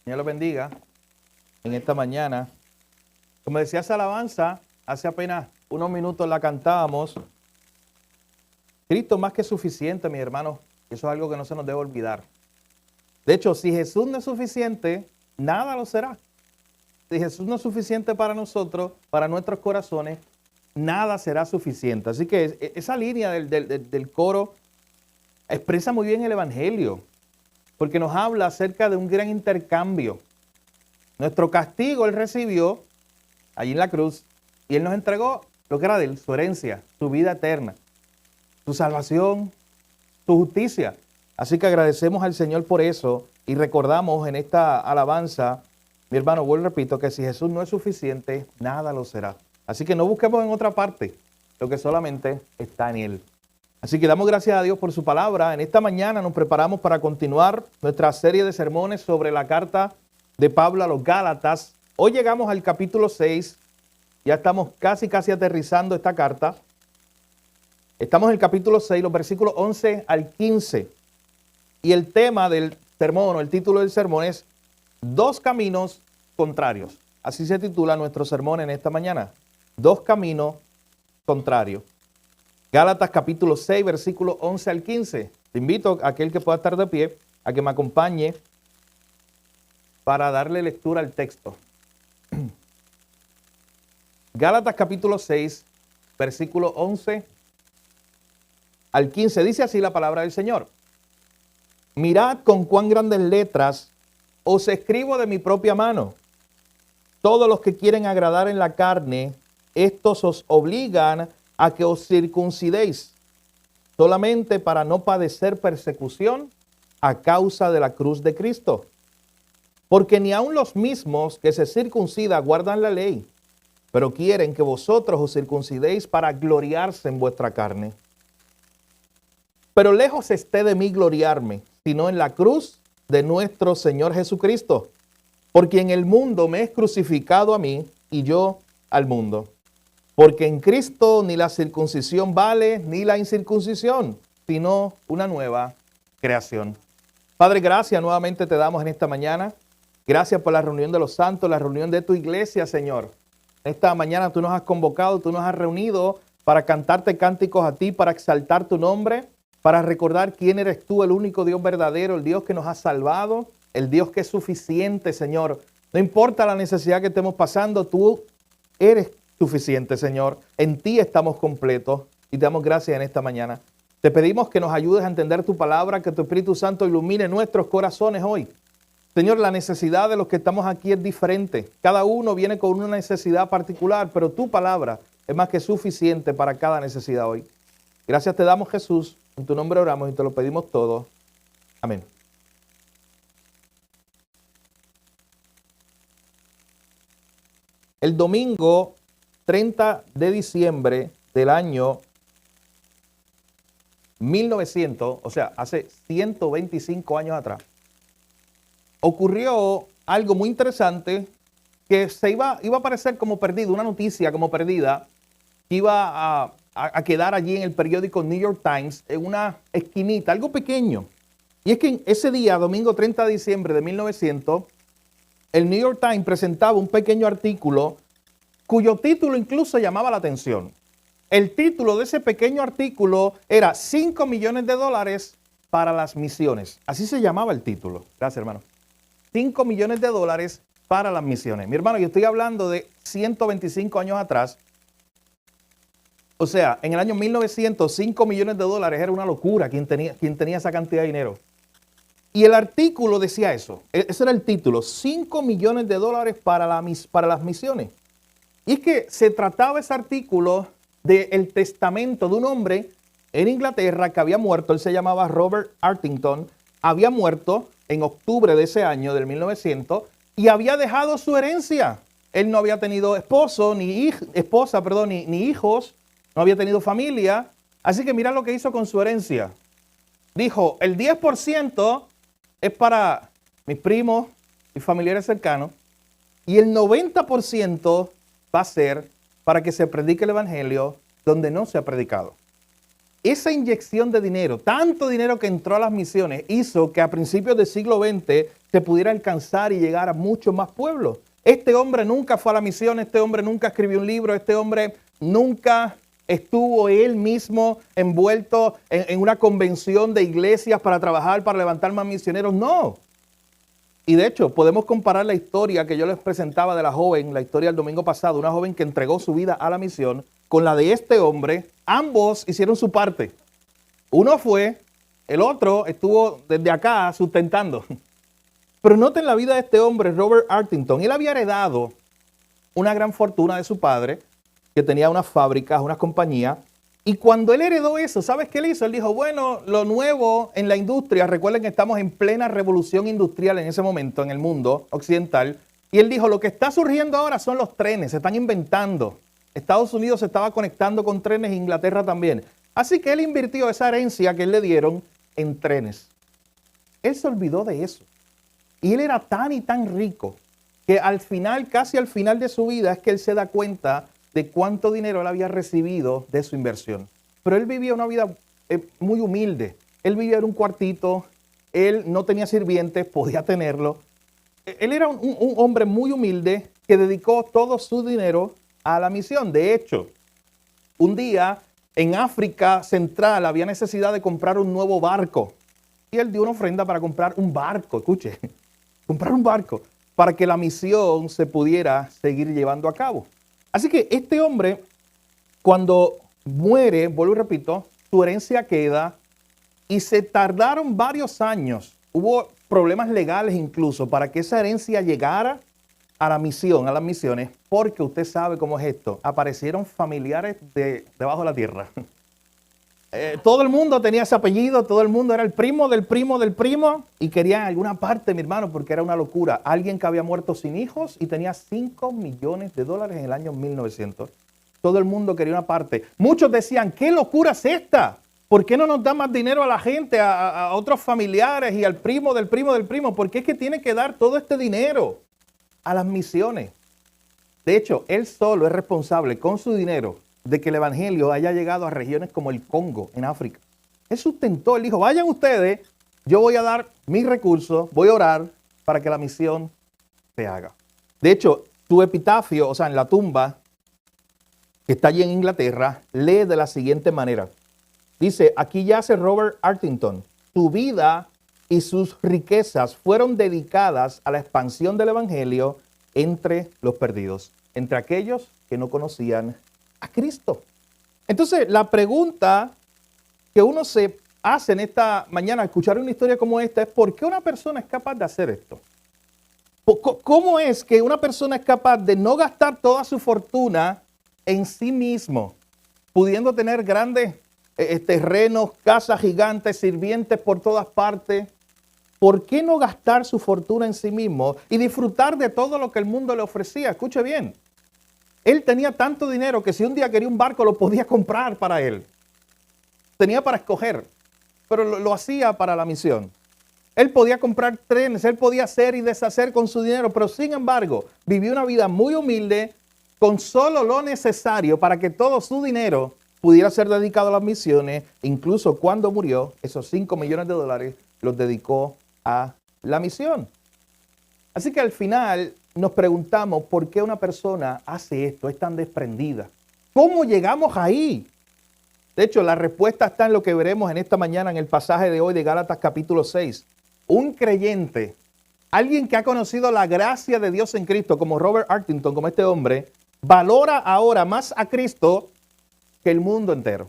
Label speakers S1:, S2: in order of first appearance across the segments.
S1: Señor los bendiga en esta mañana. Como decía esa alabanza, hace apenas unos minutos la cantábamos. Cristo más que suficiente, mis hermanos. Eso es algo que no se nos debe olvidar. De hecho, si Jesús no es suficiente, nada lo será. Si Jesús no es suficiente para nosotros, para nuestros corazones, nada será suficiente. Así que esa línea del coro expresa muy bien el Evangelio, porque nos habla acerca de un gran intercambio. Nuestro castigo Él recibió allí en la cruz y Él nos entregó lo que era de Él, su herencia, su vida eterna, su salvación, su justicia. Así que agradecemos al Señor por eso y recordamos en esta alabanza, mi hermano, vuelvo y repito, que si Jesús no es suficiente, nada lo será. Así que no busquemos en otra parte lo que solamente está en Él. Así que damos gracias a Dios por su palabra. En esta mañana nos preparamos para continuar nuestra serie de sermones sobre la carta de Pablo a los Gálatas. Hoy llegamos al capítulo 6. Ya estamos casi aterrizando esta carta. Estamos en el capítulo 6, los versículos 11 al 15. Y el tema del sermón, o el título del sermón es Dos caminos contrarios. Así se titula nuestro sermón en esta mañana. Dos caminos contrarios. Gálatas capítulo 6, versículos 11 al 15. Te invito a aquel que pueda estar de pie a que me acompañe para darle lectura al texto. Gálatas capítulo 6, versículo 11 al 15. Dice así la palabra del Señor. Mirad con cuán grandes letras os escribo de mi propia mano. Todos los que quieren agradar en la carne, estos os obligan a que os circuncidéis, solamente para no padecer persecución a causa de la cruz de Cristo. Porque ni aun los mismos que se circuncidan guardan la ley, pero quieren que vosotros os circuncidéis para gloriarse en vuestra carne. Pero lejos esté de mí gloriarme, sino en la cruz de nuestro Señor Jesucristo, porque en el mundo me es crucificado a mí y yo al mundo. Porque en Cristo ni la circuncisión vale, ni la incircuncisión, sino una nueva creación. Padre, gracias nuevamente te damos en esta mañana. Gracias por la reunión de los santos, la reunión de tu iglesia, Señor. Esta mañana tú nos has convocado, tú nos has reunido para cantarte cánticos a ti, para exaltar tu nombre, para recordar quién eres tú, el único Dios verdadero, el Dios que nos ha salvado, el Dios que es suficiente, Señor. No importa la necesidad que estemos pasando, tú eres suficiente, Señor. En ti estamos completos y te damos gracias en esta mañana. Te pedimos que nos ayudes a entender tu palabra, que tu Espíritu Santo ilumine nuestros corazones hoy. Señor, la necesidad de los que estamos aquí es diferente. Cada uno viene con una necesidad particular, pero tu palabra es más que suficiente para cada necesidad hoy. Gracias te damos, Jesús. En tu nombre oramos y te lo pedimos todo. Amén. El domingo 30 de diciembre del año 1900, o sea, hace 125 años atrás, ocurrió algo muy interesante que iba a parecer como perdido, una noticia como perdida, que iba a quedar allí en el periódico New York Times, en una esquinita, algo pequeño. Y es que en ese día, domingo 30 de diciembre de 1900, el New York Times presentaba un pequeño artículo cuyo título incluso llamaba la atención. El título de ese pequeño artículo era 5 millones de dólares para las misiones. Así se llamaba el título. Gracias, hermano. 5 millones de dólares para las misiones. Mi hermano, yo estoy hablando de 125 años atrás. O sea, en el año 1900, 5 millones de dólares era una locura quien tenía esa cantidad de dinero. Y el artículo decía eso. Ese era el título. 5 millones de dólares para las misiones. Y es que se trataba ese artículo del testamento de un hombre en Inglaterra que había muerto. Él se llamaba Robert Artington. Había muerto en octubre de ese año, del 1900, y había dejado su herencia. Él no había tenido esposa, ni hijos, no había tenido familia. Así que mira lo que hizo con su herencia. Dijo, el 10% es para mis primos y familiares cercanos, y el 90% va a ser para que se predique el evangelio donde no se ha predicado. esa inyección de dinero, tanto dinero que entró a las misiones, hizo que a principios del siglo XX se pudiera alcanzar y llegar a muchos más pueblos. Este hombre nunca fue a la misión, este hombre nunca escribió un libro, este hombre nunca estuvo él mismo envuelto en una convención de iglesias para trabajar, para levantar más misioneros. No. Y de hecho, podemos comparar la historia que yo les presentaba de la joven, la historia del domingo pasado, una joven que entregó su vida a la misión, con la de este hombre. Ambos hicieron su parte. Uno fue, el otro estuvo desde acá sustentando. Pero noten la vida de este hombre, Robert Artington. Él había heredado una gran fortuna de su padre, que tenía unas fábricas, unas compañías. Y cuando él heredó eso, ¿sabes qué él hizo? Él dijo, bueno, lo nuevo en la industria, recuerden que estamos en plena revolución industrial en ese momento en el mundo occidental. Y él dijo, lo que está surgiendo ahora son los trenes, se están inventando. Estados Unidos se estaba conectando con trenes, Inglaterra también. Así que él invirtió esa herencia que él le dieron en trenes. Él se olvidó de eso. Y él era tan y tan rico que al final, casi al final de su vida, es que él se da cuenta de cuánto dinero él había recibido de su inversión. Pero él vivía una vida muy humilde. Él vivía en un cuartito, él no tenía sirvientes, podía tenerlo. Él era un hombre muy humilde que dedicó todo su dinero a la misión. De hecho, un día en África Central había necesidad de comprar un nuevo barco. Y él dio una ofrenda para comprar un barco, escuche, comprar un barco para que la misión se pudiera seguir llevando a cabo. Así que este hombre, cuando muere, vuelvo y repito, su herencia queda y se tardaron varios años. Hubo problemas legales incluso para que esa herencia llegara a la misión, a las misiones, porque usted sabe cómo es esto. Aparecieron familiares debajo de la tierra. Todo el mundo tenía ese apellido, todo el mundo era el primo del primo del primo y querían alguna parte, mi hermano, porque era una locura. Alguien que había muerto sin hijos y tenía $5 millones en el año 1900. Todo el mundo quería una parte. Muchos decían, ¿qué locura es esta? ¿Por qué no nos da más dinero a la gente, a otros familiares y al primo del primo del primo? ¿Por qué es que tiene que dar todo este dinero a las misiones? De hecho, él solo es responsable con su dinero de que el evangelio haya llegado a regiones como el Congo, en África. Él sustentó, él dijo, vayan ustedes, yo voy a dar mis recursos, voy a orar para que la misión se haga. De hecho, su epitafio, o sea, en la tumba que está allí en Inglaterra, lee de la siguiente manera. Dice, aquí yace Robert Artington. Su vida y sus riquezas fueron dedicadas a la expansión del evangelio entre los perdidos, entre aquellos que no conocían a Cristo. Entonces, la pregunta que uno se hace en esta mañana al escuchar una historia como esta es ¿por qué una persona es capaz de hacer esto? ¿Cómo es que una persona es capaz de no gastar toda su fortuna en sí mismo, pudiendo tener grandes terrenos, casas gigantes, sirvientes por todas partes? ¿Por qué no gastar su fortuna en sí mismo y disfrutar de todo lo que el mundo le ofrecía? Escuche bien. Él tenía tanto dinero que si un día quería un barco lo podía comprar para él. Tenía para escoger, pero lo hacía para la misión. Él podía comprar trenes, él podía hacer y deshacer con su dinero, pero sin embargo vivió una vida muy humilde con solo lo necesario para que todo su dinero pudiera ser dedicado a las misiones. Incluso cuando murió, esos $5 millones los dedicó a la misión. Así que al final nos preguntamos por qué una persona hace esto, es tan desprendida. ¿Cómo llegamos ahí? De hecho, la respuesta está en lo que veremos en esta mañana en el pasaje de hoy de Gálatas capítulo 6. Un creyente, alguien que ha conocido la gracia de Dios en Cristo, como Robert Artington, como este hombre, valora ahora más a Cristo que el mundo entero.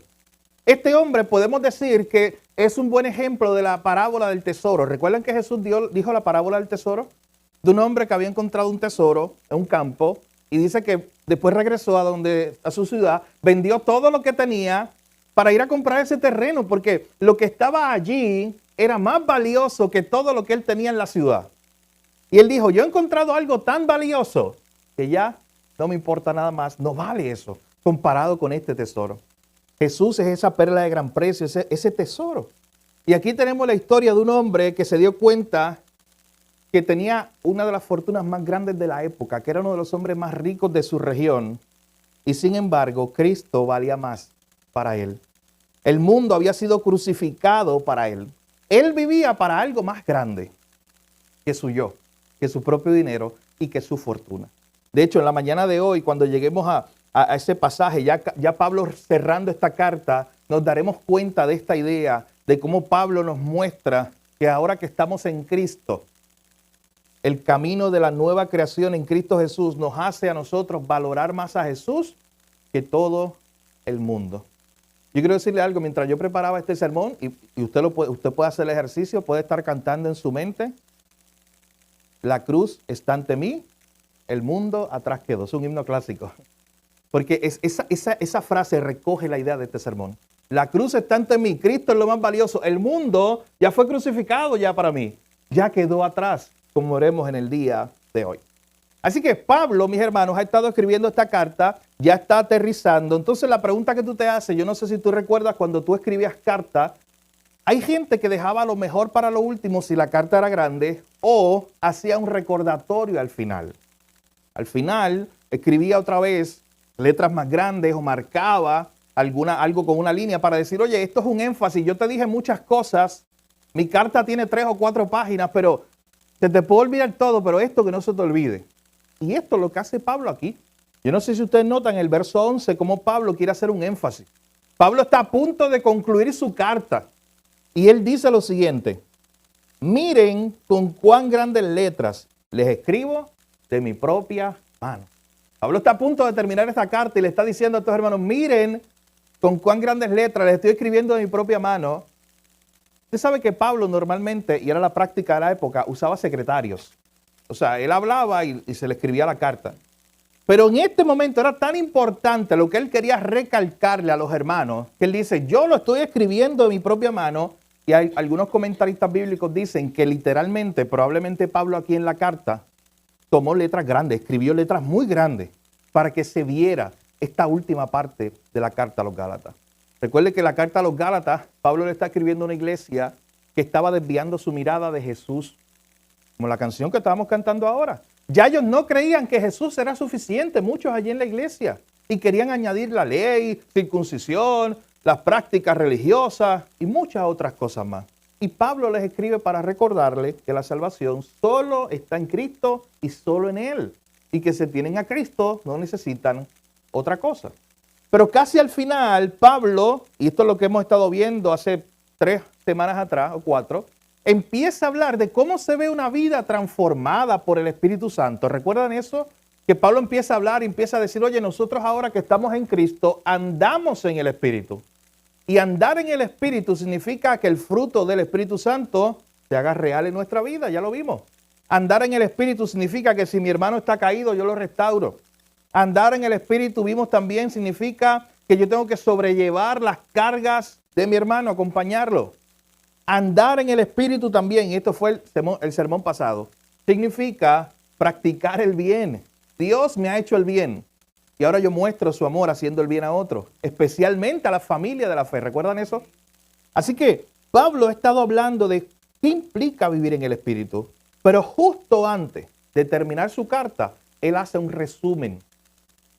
S1: Este hombre podemos decir que es un buen ejemplo de la parábola del tesoro. ¿Recuerdan que Jesús dijo la parábola del tesoro? De un hombre que había encontrado un tesoro en un campo y dice que después regresó a su ciudad, vendió todo lo que tenía para ir a comprar ese terreno porque lo que estaba allí era más valioso que todo lo que él tenía en la ciudad. Y él dijo, yo he encontrado algo tan valioso que ya no me importa nada más, no vale eso comparado con este tesoro. Jesús es esa perla de gran precio, ese tesoro. Y aquí tenemos la historia de un hombre que se dio cuenta que tenía una de las fortunas más grandes de la época, que era uno de los hombres más ricos de su región, y sin embargo, Cristo valía más para él. El mundo había sido crucificado para él. Él vivía para algo más grande que su yo, que su propio dinero y que su fortuna. De hecho, en la mañana de hoy, cuando lleguemos a ese pasaje, ya Pablo cerrando esta carta, nos daremos cuenta de esta idea, de cómo Pablo nos muestra que ahora que estamos en Cristo, el camino de la nueva creación en Cristo Jesús nos hace a nosotros valorar más a Jesús que todo el mundo. Yo quiero decirle algo, mientras yo preparaba este sermón, y usted puede hacer el ejercicio, puede estar cantando en su mente, la cruz está ante mí, el mundo atrás quedó. Es un himno clásico. Porque esa frase recoge la idea de este sermón. La cruz está ante mí, Cristo es lo más valioso. El mundo ya fue crucificado ya para mí. Ya quedó atrás, como veremos en el día de hoy. Así que Pablo, mis hermanos, ha estado escribiendo esta carta, ya está aterrizando. Entonces la pregunta que tú te haces, yo no sé si tú recuerdas cuando tú escribías cartas, hay gente que dejaba lo mejor para lo último si la carta era grande o hacía un recordatorio al final. Al final escribía otra vez letras más grandes o marcaba algo con una línea para decir, oye, esto es un énfasis. Yo te dije muchas cosas, mi carta tiene 3 o 4 páginas, pero se te puede olvidar todo, pero esto que no se te olvide. Y esto es lo que hace Pablo aquí. Yo no sé si ustedes notan en el verso 11 cómo Pablo quiere hacer un énfasis. Pablo está a punto de concluir su carta y él dice lo siguiente: miren con cuán grandes letras les escribo de mi propia mano. Pablo está a punto de terminar esta carta y le está diciendo a estos hermanos, miren con cuán grandes letras les estoy escribiendo de mi propia mano. Usted sabe que Pablo normalmente, y era la práctica de la época, usaba secretarios. O sea, él hablaba y se le escribía la carta. Pero en este momento era tan importante lo que él quería recalcarle a los hermanos, que él dice, yo lo estoy escribiendo de mi propia mano. Y hay algunos comentaristas bíblicos dicen que literalmente, probablemente Pablo aquí en la carta, tomó letras grandes, escribió letras muy grandes para que se viera esta última parte de la carta a los Gálatas. Recuerde que la carta a los Gálatas, Pablo le está escribiendo a una iglesia que estaba desviando su mirada de Jesús, como la canción que estábamos cantando ahora. Ya ellos no creían que Jesús era suficiente, muchos allí en la iglesia, y querían añadir la ley, circuncisión, las prácticas religiosas y muchas otras cosas más. Y Pablo les escribe para recordarles que la salvación solo está en Cristo y solo en Él. Y que se tienen a Cristo, no necesitan otra cosa. Pero casi al final, Pablo, y esto es lo que hemos estado viendo hace 3 semanas atrás o 4, empieza a hablar de cómo se ve una vida transformada por el Espíritu Santo. ¿Recuerdan eso? Que Pablo empieza a hablar y empieza a decir, oye, nosotros ahora que estamos en Cristo, andamos en el Espíritu. Y andar en el Espíritu significa que el fruto del Espíritu Santo se haga real en nuestra vida, ya lo vimos. Andar en el Espíritu significa que si mi hermano está caído, yo lo restauro. Andar en el Espíritu, vimos también, significa que yo tengo que sobrellevar las cargas de mi hermano, acompañarlo. Andar en el Espíritu también, y esto fue el sermón pasado, significa practicar el bien. Dios me ha hecho el bien. Y ahora yo muestro su amor haciendo el bien a otros, especialmente a la familia de la fe. ¿Recuerdan eso? Así que Pablo ha estado hablando de qué implica vivir en el Espíritu. Pero justo antes de terminar su carta, él hace un resumen.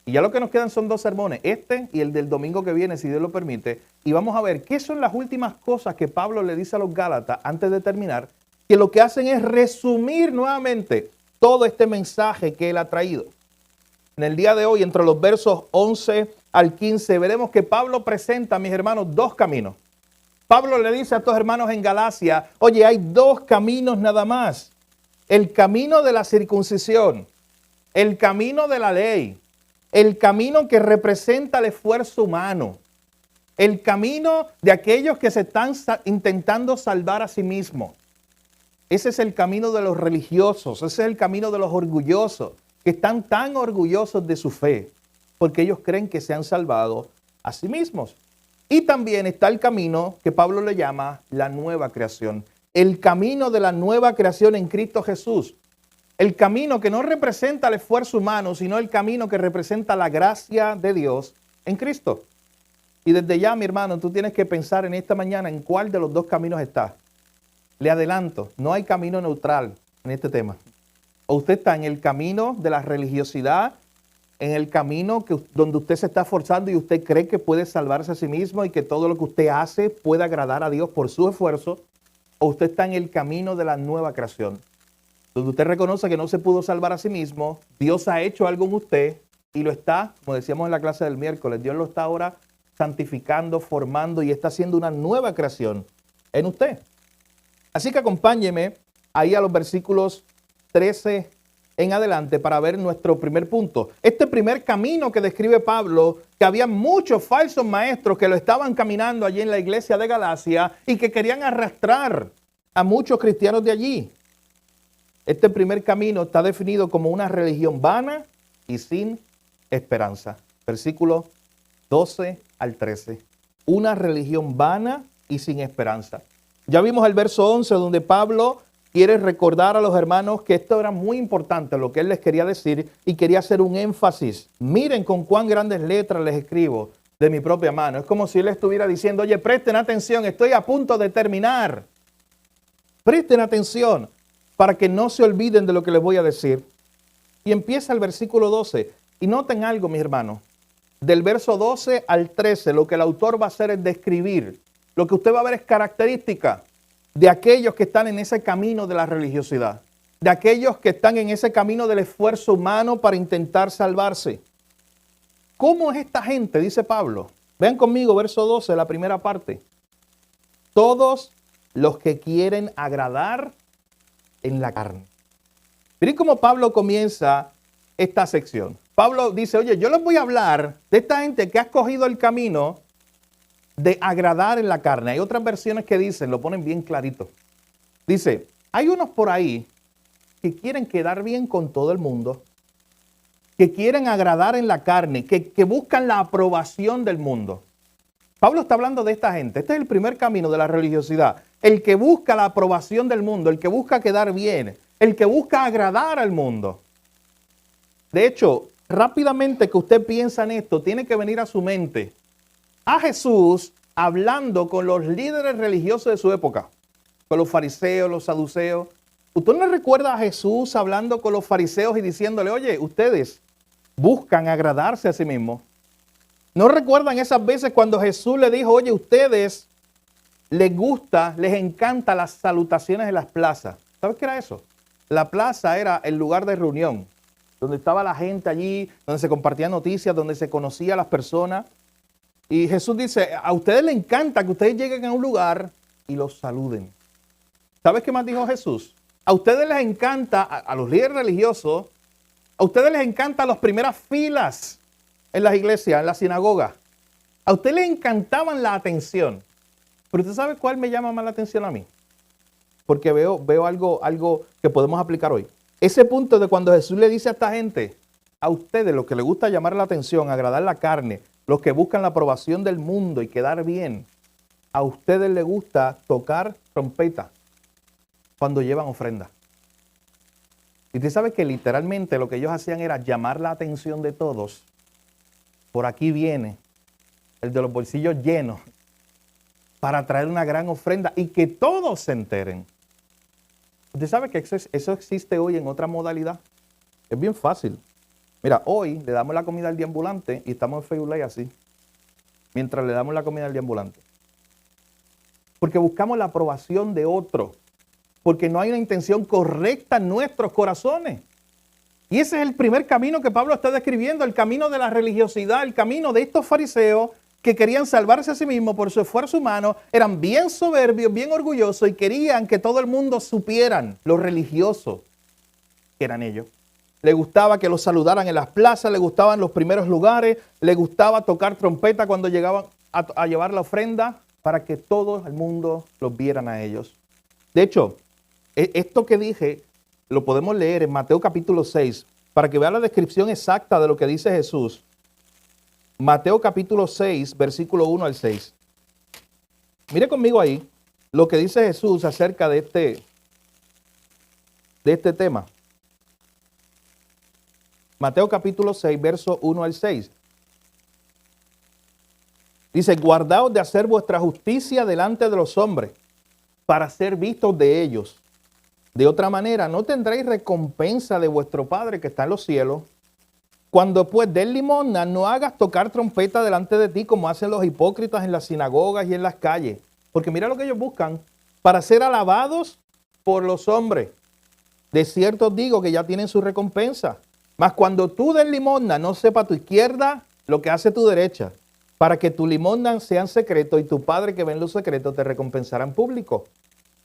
S1: Y ya lo que nos quedan son 2 sermones, este y el del domingo que viene, si Dios lo permite. Y vamos a ver qué son las últimas cosas que Pablo le dice a los Gálatas antes de terminar, que lo que hacen es resumir nuevamente todo este mensaje que él ha traído. En el día de hoy, entre los versos 11 al 15, veremos que Pablo presenta, mis hermanos, 2 caminos. Pablo le dice a estos hermanos en Galacia, oye, hay 2 caminos nada más. El camino de la circuncisión, el camino de la ley, el camino que representa el esfuerzo humano, el camino de aquellos que se están intentando salvar a sí mismos. Ese es el camino de los religiosos, ese es el camino de los orgullosos, que están tan orgullosos de su fe, porque ellos creen que se han salvado a sí mismos. Y también está el camino que Pablo le llama la nueva creación, el camino de la nueva creación en Cristo Jesús, el camino que no representa el esfuerzo humano, sino el camino que representa la gracia de Dios en Cristo. Y desde ya, mi hermano, tú tienes que pensar en esta mañana en cuál de los 2 caminos está. Le adelanto, no hay camino neutral en este tema. O usted está en el camino de la religiosidad en el camino donde usted se está esforzando y usted cree que puede salvarse a sí mismo y que todo lo que usted hace puede agradar a Dios por su esfuerzo, o usted está en el camino de la nueva creación, donde usted reconoce que no se pudo salvar a sí mismo, Dios ha hecho algo en usted y lo está, como decíamos en la clase del miércoles, Dios lo está ahora santificando, formando y está haciendo una nueva creación en usted. Así que acompáñeme ahí a los versículos 13 en adelante para ver nuestro primer punto. Este primer camino que describe Pablo, que había muchos falsos maestros que lo estaban caminando allí en la iglesia de Galacia y que querían arrastrar a muchos cristianos de allí. Este primer camino está definido como una religión vana y sin esperanza. Versículo 12 al 13. Una religión vana y sin esperanza. Ya vimos el verso 11 donde Pablo quiere recordar a los hermanos que esto era muy importante, lo que él les quería decir, y quería hacer un énfasis. Miren con cuán grandes letras les escribo de mi propia mano. Es como si él estuviera diciendo, oye, presten atención, estoy a punto de terminar. Presten atención para que no se olviden de lo que les voy a decir. Y empieza el versículo 12. Y noten algo, mis hermanos. Del verso 12 al 13, lo que el autor va a hacer es describir. Lo que usted va a ver es característica de aquellos que están en ese camino de la religiosidad, de aquellos que están en ese camino del esfuerzo humano para intentar salvarse. ¿Cómo es esta gente? Dice Pablo. Vean conmigo, verso 12, la primera parte. Todos los que quieren agradar en la carne. Miren cómo Pablo comienza esta sección. Pablo dice, oye, yo les voy a hablar de esta gente que ha escogido el camino de agradar en la carne. Hay otras versiones que dicen, lo ponen bien clarito. Dice, hay unos por ahí que quieren quedar bien con todo el mundo, que quieren agradar en la carne, que buscan la aprobación del mundo. Pablo está hablando de esta gente. Este es el primer camino de la religiosidad. El que busca la aprobación del mundo, el que busca quedar bien, el que busca agradar al mundo. De hecho, rápidamente que usted piensa en esto, tiene que venir a su mente a Jesús hablando con los líderes religiosos de su época, con los fariseos, los saduceos. ¿Usted no recuerda a Jesús hablando con los fariseos y diciéndole, oye, ustedes buscan agradarse a sí mismos? ¿No recuerdan esas veces cuando Jesús le dijo, oye, ustedes les gusta, les encanta las salutaciones en las plazas? ¿Sabes qué era eso? La plaza era el lugar de reunión, donde estaba la gente allí, donde se compartían noticias, donde se conocía a las personas. Y Jesús dice, a ustedes les encanta que ustedes lleguen a un lugar y los saluden. ¿Sabes qué más dijo Jesús? A ustedes les encanta, a los líderes religiosos, a ustedes les encantan las primeras filas en las iglesias, en la sinagoga. A ustedes les encantaban la atención. Pero ¿usted sabe cuál me llama más la atención a mí? Porque veo algo que podemos aplicar hoy. Ese punto de cuando Jesús le dice a esta gente, a ustedes lo que les gusta llamar la atención, agradar la carne, los que buscan la aprobación del mundo y quedar bien, a ustedes les gusta tocar trompeta cuando llevan ofrenda. Y usted sabe que literalmente lo que ellos hacían era llamar la atención de todos. Por aquí viene el de los bolsillos llenos para traer una gran ofrenda y que todos se enteren. Usted sabe que eso existe hoy en otra modalidad. Es bien fácil. Mira, hoy le damos la comida al deambulante y estamos en Facebook Live así, mientras le damos la comida al deambulante. Porque buscamos la aprobación de otro, porque no hay una intención correcta en nuestros corazones. Y ese es el primer camino que Pablo está describiendo, el camino de la religiosidad, el camino de estos fariseos que querían salvarse a sí mismos por su esfuerzo humano, eran bien soberbios, bien orgullosos y querían que todo el mundo supieran lo religiosos que eran ellos. Le gustaba que los saludaran en las plazas, le gustaban los primeros lugares, le gustaba tocar trompeta cuando llegaban a llevar la ofrenda para que todo el mundo los vieran a ellos. De hecho, esto que dije lo podemos leer en Mateo capítulo 6 para que vean la descripción exacta de lo que dice Jesús. Mateo capítulo 6, versículo 1 al 6. Mire conmigo ahí lo que dice Jesús acerca de este tema. Mateo capítulo 6, verso 1 al 6. Dice, guardaos de hacer vuestra justicia delante de los hombres, para ser vistos de ellos. De otra manera, no tendréis recompensa de vuestro Padre que está en los cielos. Cuando pues des limosna, no hagas tocar trompeta delante de ti como hacen los hipócritas en las sinagogas y en las calles. Porque mira lo que ellos buscan, para ser alabados por los hombres. De cierto os digo que ya tienen su recompensa. Mas cuando tú des limosna, no sepa tu izquierda lo que hace tu derecha, para que tu limosna sea en secreto y tu Padre que ve en lo secreto te recompensará en público.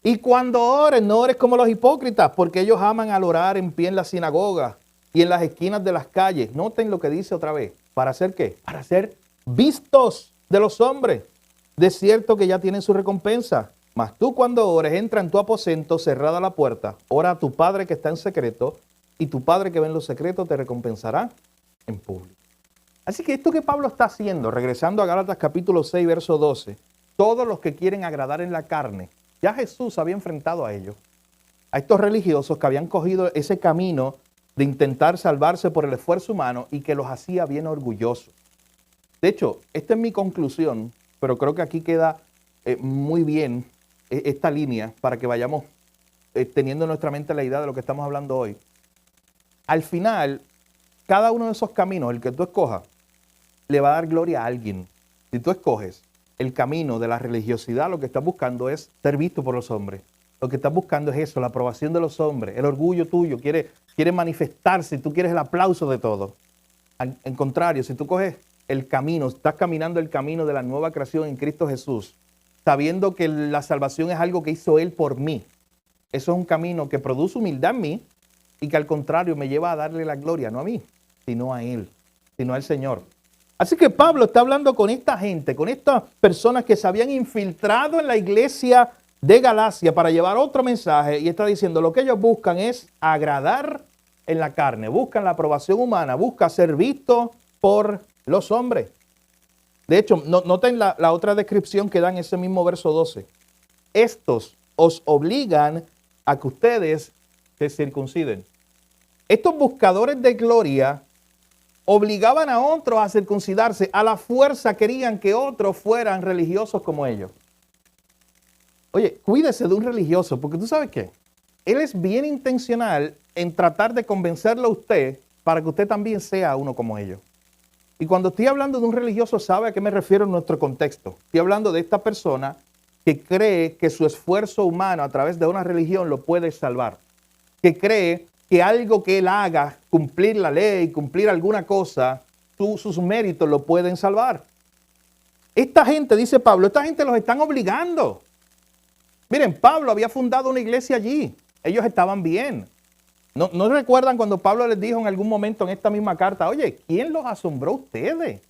S1: Y cuando ores, no ores como los hipócritas, porque ellos aman al orar en pie en las sinagogas y en las esquinas de las calles. Noten lo que dice otra vez. ¿Para hacer qué? Para ser vistos de los hombres. De cierto que ya tienen su recompensa. Mas tú cuando ores, entra en tu aposento, cerrada la puerta, ora a tu Padre que está en secreto, y tu Padre que ve en lo secreto te recompensará en público. Así que esto que Pablo está haciendo, regresando a Gálatas capítulo 6, verso 12, todos los que quieren agradar en la carne, ya Jesús había enfrentado a ellos, a estos religiosos que habían cogido ese camino de intentar salvarse por el esfuerzo humano y que los hacía bien orgullosos. De hecho, esta es mi conclusión, pero creo que aquí queda muy bien esta línea para que vayamos teniendo en nuestra mente la idea de lo que estamos hablando hoy. Al final, cada uno de esos caminos, el que tú escojas, le va a dar gloria a alguien. Si tú escoges el camino de la religiosidad, lo que estás buscando es ser visto por los hombres. Lo que estás buscando es eso, la aprobación de los hombres, el orgullo tuyo, quiere manifestarse, tú quieres el aplauso de todos. En contrario, si tú coges el camino, estás caminando el camino de la nueva creación en Cristo Jesús, sabiendo que la salvación es algo que hizo Él por mí. Eso es un camino que produce humildad en mí y que al contrario me lleva a darle la gloria, no a mí, sino a Él, sino al Señor. Así que Pablo está hablando con esta gente, con estas personas que se habían infiltrado en la iglesia de Galacia para llevar otro mensaje y está diciendo lo que ellos buscan es agradar en la carne, buscan la aprobación humana, buscan ser vistos por los hombres. De hecho, noten la otra descripción que da en ese mismo verso 12. Estos os obligan a que ustedes se circunciden. Estos buscadores de gloria obligaban a otros a circuncidarse. A la fuerza querían que otros fueran religiosos como ellos. Oye, cuídese de un religioso, porque tú sabes qué. Él es bien intencional en tratar de convencerlo a usted para que usted también sea uno como ellos. Y cuando estoy hablando de un religioso, ¿sabe a qué me refiero en nuestro contexto? Estoy hablando de esta persona que cree que su esfuerzo humano a través de una religión lo puede salvar. Que cree que algo que él haga, cumplir la ley, cumplir alguna cosa, sus méritos lo pueden salvar. Esta gente, dice Pablo, esta gente los están obligando. Miren, Pablo había fundado una iglesia allí. Ellos estaban bien. ¿No recuerdan cuando Pablo les dijo en algún momento en esta misma carta, oye, ¿quién los asombró a ustedes?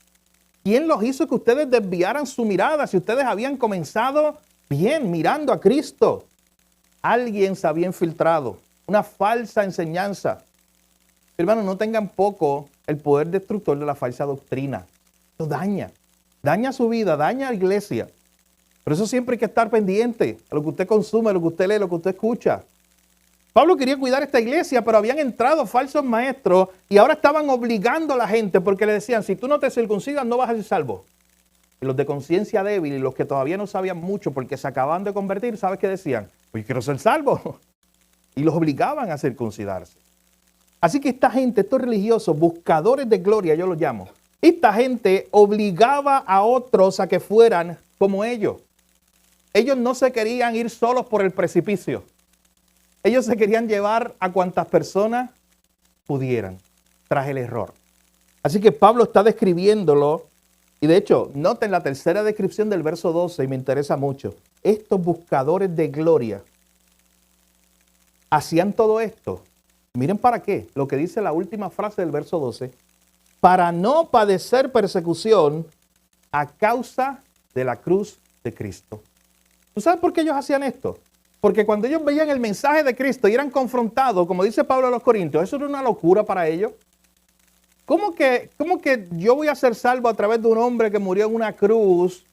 S1: ¿Quién los hizo que ustedes desviaran su mirada si ustedes habían comenzado bien, mirando a Cristo? Alguien se había infiltrado, una falsa enseñanza. Hermanos, no tengan poco el poder destructor de la falsa doctrina. Eso daña su vida, daña a la iglesia. Por eso siempre hay que estar pendiente a lo que usted consume, a lo que usted lee, a lo que usted escucha. Pablo quería cuidar esta iglesia, pero habían entrado falsos maestros y ahora estaban obligando a la gente porque le decían, si tú no te circuncidas no vas a ser salvo. Y los de conciencia débil y los que todavía no sabían mucho porque se acababan de convertir, ¿sabes qué decían? Pues yo quiero ser salvo. Y los obligaban a circuncidarse. Así que esta gente, estos religiosos, buscadores de gloria, yo los llamo, esta gente obligaba a otros a que fueran como ellos. Ellos no se querían ir solos por el precipicio. Ellos se querían llevar a cuantas personas pudieran, tras el error. Así que Pablo está describiéndolo, y de hecho, noten la tercera descripción del verso 12, y me interesa mucho. Estos buscadores de gloria hacían todo esto. Miren para qué, lo que dice la última frase del verso 12. Para no padecer persecución a causa de la cruz de Cristo. ¿Tú sabes por qué ellos hacían esto? Porque cuando ellos veían el mensaje de Cristo y eran confrontados, como dice Pablo a los Corintios, eso era una locura para ellos. ¿Cómo que yo voy a ser salvo a través de un hombre que murió en una cruz?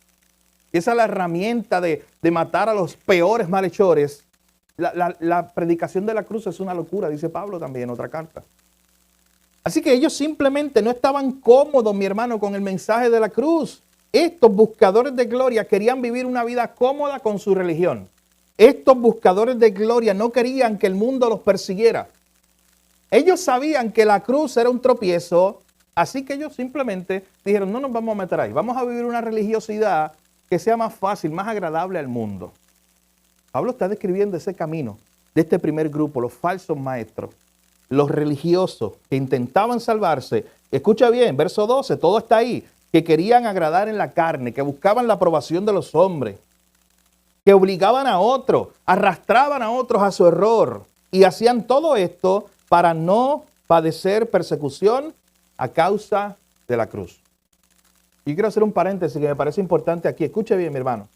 S1: Y esa es la herramienta de matar a los peores malhechores. La predicación de la cruz es una locura, dice Pablo también en otra carta. Así que ellos simplemente no estaban cómodos, mi hermano, con el mensaje de la cruz. Estos buscadores de gloria querían vivir una vida cómoda con su religión. Estos buscadores de gloria no querían que el mundo los persiguiera. Ellos sabían que la cruz era un tropiezo, Así que ellos simplemente dijeron, no nos vamos a meter ahí, vamos a vivir una religiosidad que sea más fácil, más agradable al mundo. Pablo está describiendo ese camino de este primer grupo, los falsos maestros, los religiosos que intentaban salvarse. Escucha bien, verso 12, todo está ahí, que querían agradar en la carne, que buscaban la aprobación de los hombres, que obligaban a otros, arrastraban a otros a su error y hacían todo esto para no padecer persecución a causa de la cruz. Y quiero hacer un paréntesis que me parece importante aquí. Escuche bien, mi hermano.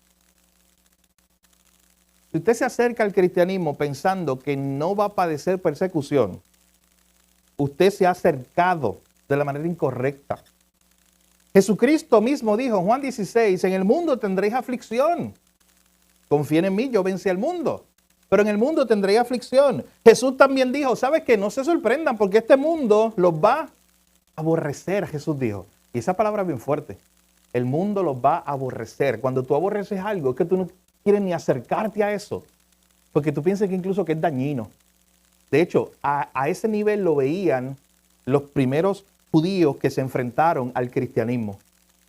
S1: Si usted se acerca al cristianismo pensando que no va a padecer persecución, usted se ha acercado de la manera incorrecta. Jesucristo mismo dijo en Juan 16, en el mundo tendréis aflicción. Confíen en mí, yo vencí al mundo. Pero en el mundo tendréis aflicción. Jesús también dijo, ¿sabes qué? No se sorprendan porque este mundo los va a aborrecer, Jesús dijo. Y esa palabra es bien fuerte. El mundo los va a aborrecer. Cuando tú aborreces algo, es que tú no quieres ni acercarte a eso. Porque tú piensas que incluso que es dañino. De hecho, a ese nivel lo veían los primeros judíos que se enfrentaron al cristianismo.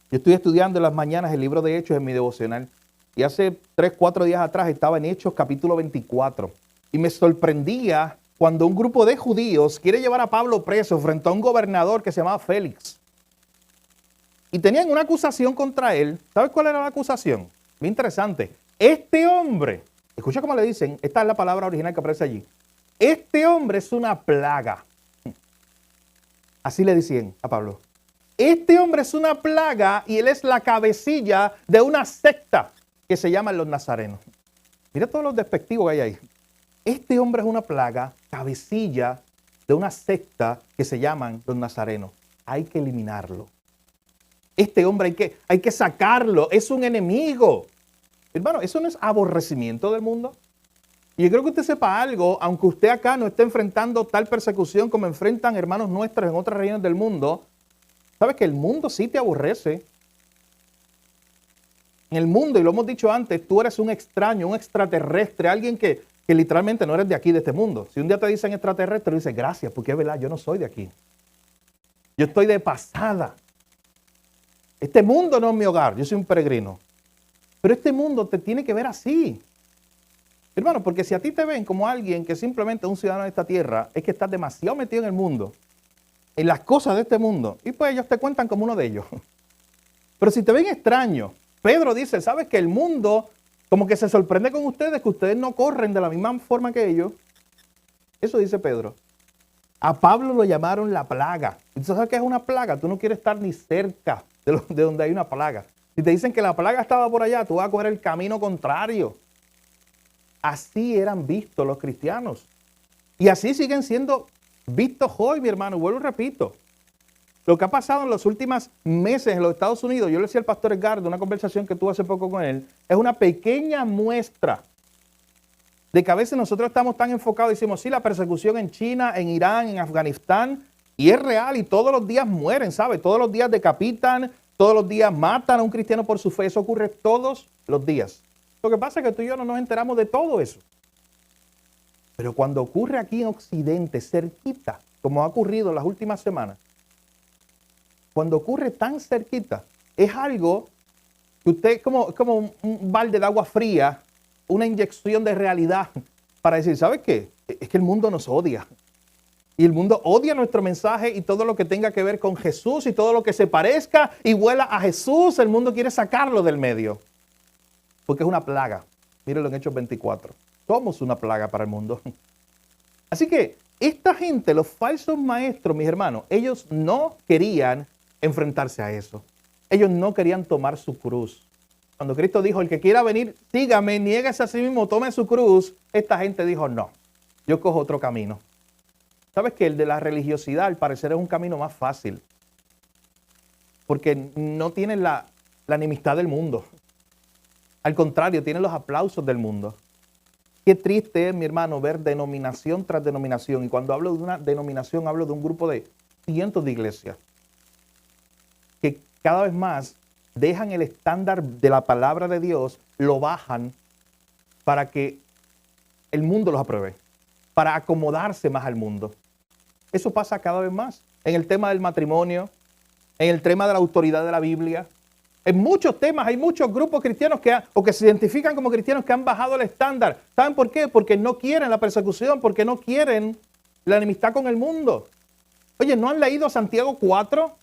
S1: Yo estoy estudiando en las mañanas el libro de Hechos en mi devocional. Y hace 3, 4 días atrás estaba en Hechos capítulo 24. Y me sorprendía cuando un grupo de judíos quiere llevar a Pablo preso frente a un gobernador que se llamaba Félix. Y tenían una acusación contra él. ¿Sabes cuál era la acusación? Muy interesante. Este hombre, escucha cómo le dicen, esta es la palabra original que aparece allí. Este hombre es una plaga. Así le decían a Pablo. Este hombre es una plaga y él es la cabecilla de una secta que se llaman los nazarenos. Mira todos los despectivos que hay ahí. Este hombre es una plaga, cabecilla de una secta que se llaman los nazarenos. Hay que eliminarlo. Este hombre hay que sacarlo. Es un enemigo. Hermano, eso no es aborrecimiento del mundo. Y yo creo que usted sepa algo, aunque usted acá no esté enfrentando tal persecución como enfrentan hermanos nuestros en otras regiones del mundo, sabes que el mundo sí te aborrece. En el mundo, y lo hemos dicho antes, tú eres un extraño, un extraterrestre, alguien que literalmente no eres de aquí, de este mundo. Si un día te dicen extraterrestre, dices gracias, porque es verdad, yo no soy de aquí. Yo estoy de pasada. Este mundo no es mi hogar, yo soy un peregrino. Pero este mundo te tiene que ver así. Hermano, porque si a ti te ven como alguien que simplemente es un ciudadano de esta tierra, es que estás demasiado metido en el mundo, en las cosas de este mundo, y pues ellos te cuentan como uno de ellos. Pero si te ven extraño, Pedro dice, ¿sabes que el mundo como que se sorprende con ustedes, que ustedes no corren de la misma forma que ellos? Eso dice Pedro. A Pablo lo llamaron la plaga. ¿Y tú sabes qué es una plaga? Tú no quieres estar ni cerca de donde hay una plaga. Si te dicen que la plaga estaba por allá, tú vas a coger el camino contrario. Así eran vistos los cristianos. Y así siguen siendo vistos hoy, mi hermano. Vuelvo y repito. Lo que ha pasado en los últimos meses en los Estados Unidos, yo le decía al pastor Edgardo, una conversación que tuve hace poco con él, es una pequeña muestra de que a veces nosotros estamos tan enfocados, decimos, sí, la persecución en China, en Irán, en Afganistán, y es real y todos los días mueren, ¿sabes? Todos los días decapitan, todos los días matan a un cristiano por su fe, eso ocurre todos los días. Lo que pasa es que tú y yo no nos enteramos de todo eso. Pero cuando ocurre aquí en Occidente, cerquita, como ha ocurrido en las últimas semanas, cuando ocurre tan cerquita, es algo que usted es como un balde de agua fría, una inyección de realidad para decir, ¿sabes qué? Es que el mundo nos odia. Y el mundo odia nuestro mensaje y todo lo que tenga que ver con Jesús y todo lo que se parezca y huela a Jesús, el mundo quiere sacarlo del medio. Porque es una plaga. Mírenlo en Hechos 24. Somos una plaga para el mundo. Así que esta gente, los falsos maestros, mis hermanos, ellos no querían enfrentarse a eso. Ellos no querían tomar su cruz. Cuando Cristo dijo, el que quiera venir, sígame, niéguese a sí mismo, tome su cruz, esta gente dijo, no, yo cojo otro camino. ¿Sabes que el de la religiosidad, al parecer, es un camino más fácil? Porque no tiene la enemistad del mundo. Al contrario, tiene los aplausos del mundo. Qué triste es, mi hermano, ver denominación tras denominación. Y cuando hablo de una denominación, hablo de un grupo de cientos de iglesias que cada vez más dejan el estándar de la palabra de Dios, lo bajan para que el mundo los apruebe, para acomodarse más al mundo. Eso pasa cada vez más. En el tema del matrimonio, en el tema de la autoridad de la Biblia. En muchos temas hay muchos grupos cristianos que se identifican como cristianos que han bajado el estándar. ¿Saben por qué? Porque no quieren la persecución, porque no quieren la enemistad con el mundo. Oye, ¿no han leído Santiago 4?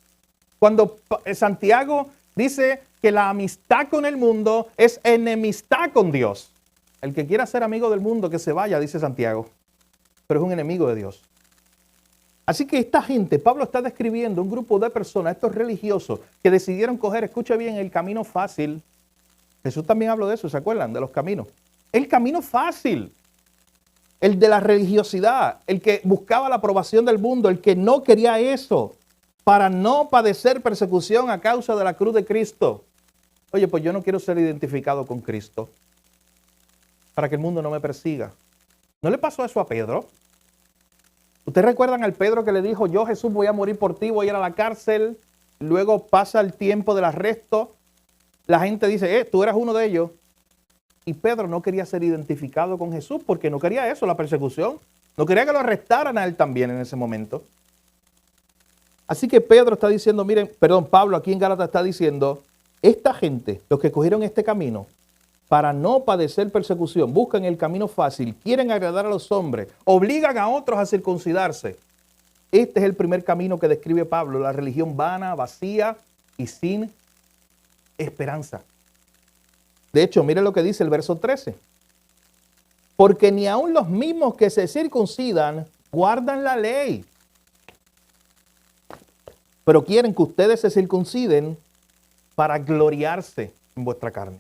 S1: Cuando Santiago dice que la amistad con el mundo es enemistad con Dios. El que quiera ser amigo del mundo, que se vaya, dice Santiago. Pero es un enemigo de Dios. Así que esta gente, Pablo está describiendo un grupo de personas, estos religiosos, que decidieron coger, escucha bien, el camino fácil. Jesús también habló de eso, ¿se acuerdan? De los caminos. El camino fácil. El de la religiosidad, el que buscaba la aprobación del mundo, el que no quería eso, para no padecer persecución a causa de la cruz de Cristo. Oye, pues yo no quiero ser identificado con Cristo para que el mundo no me persiga. ¿No le pasó eso a Pedro? ¿Ustedes recuerdan al Pedro que le dijo, yo Jesús voy a morir por ti, voy a ir a la cárcel? Luego pasa el tiempo del arresto. La gente dice, tú eras uno de ellos. Y Pedro no quería ser identificado con Jesús porque no quería eso, la persecución. No quería que lo arrestaran a él también en ese momento. Así que Pedro está diciendo, Pablo aquí en Gálatas está diciendo, esta gente, los que cogieron este camino, para no padecer persecución, buscan el camino fácil, quieren agradar a los hombres, obligan a otros a circuncidarse. Este es el primer camino que describe Pablo, la religión vana, vacía y sin esperanza. De hecho, mire lo que dice el verso 13. Porque ni aun los mismos que se circuncidan guardan la ley, pero quieren que ustedes se circunciden para gloriarse en vuestra carne.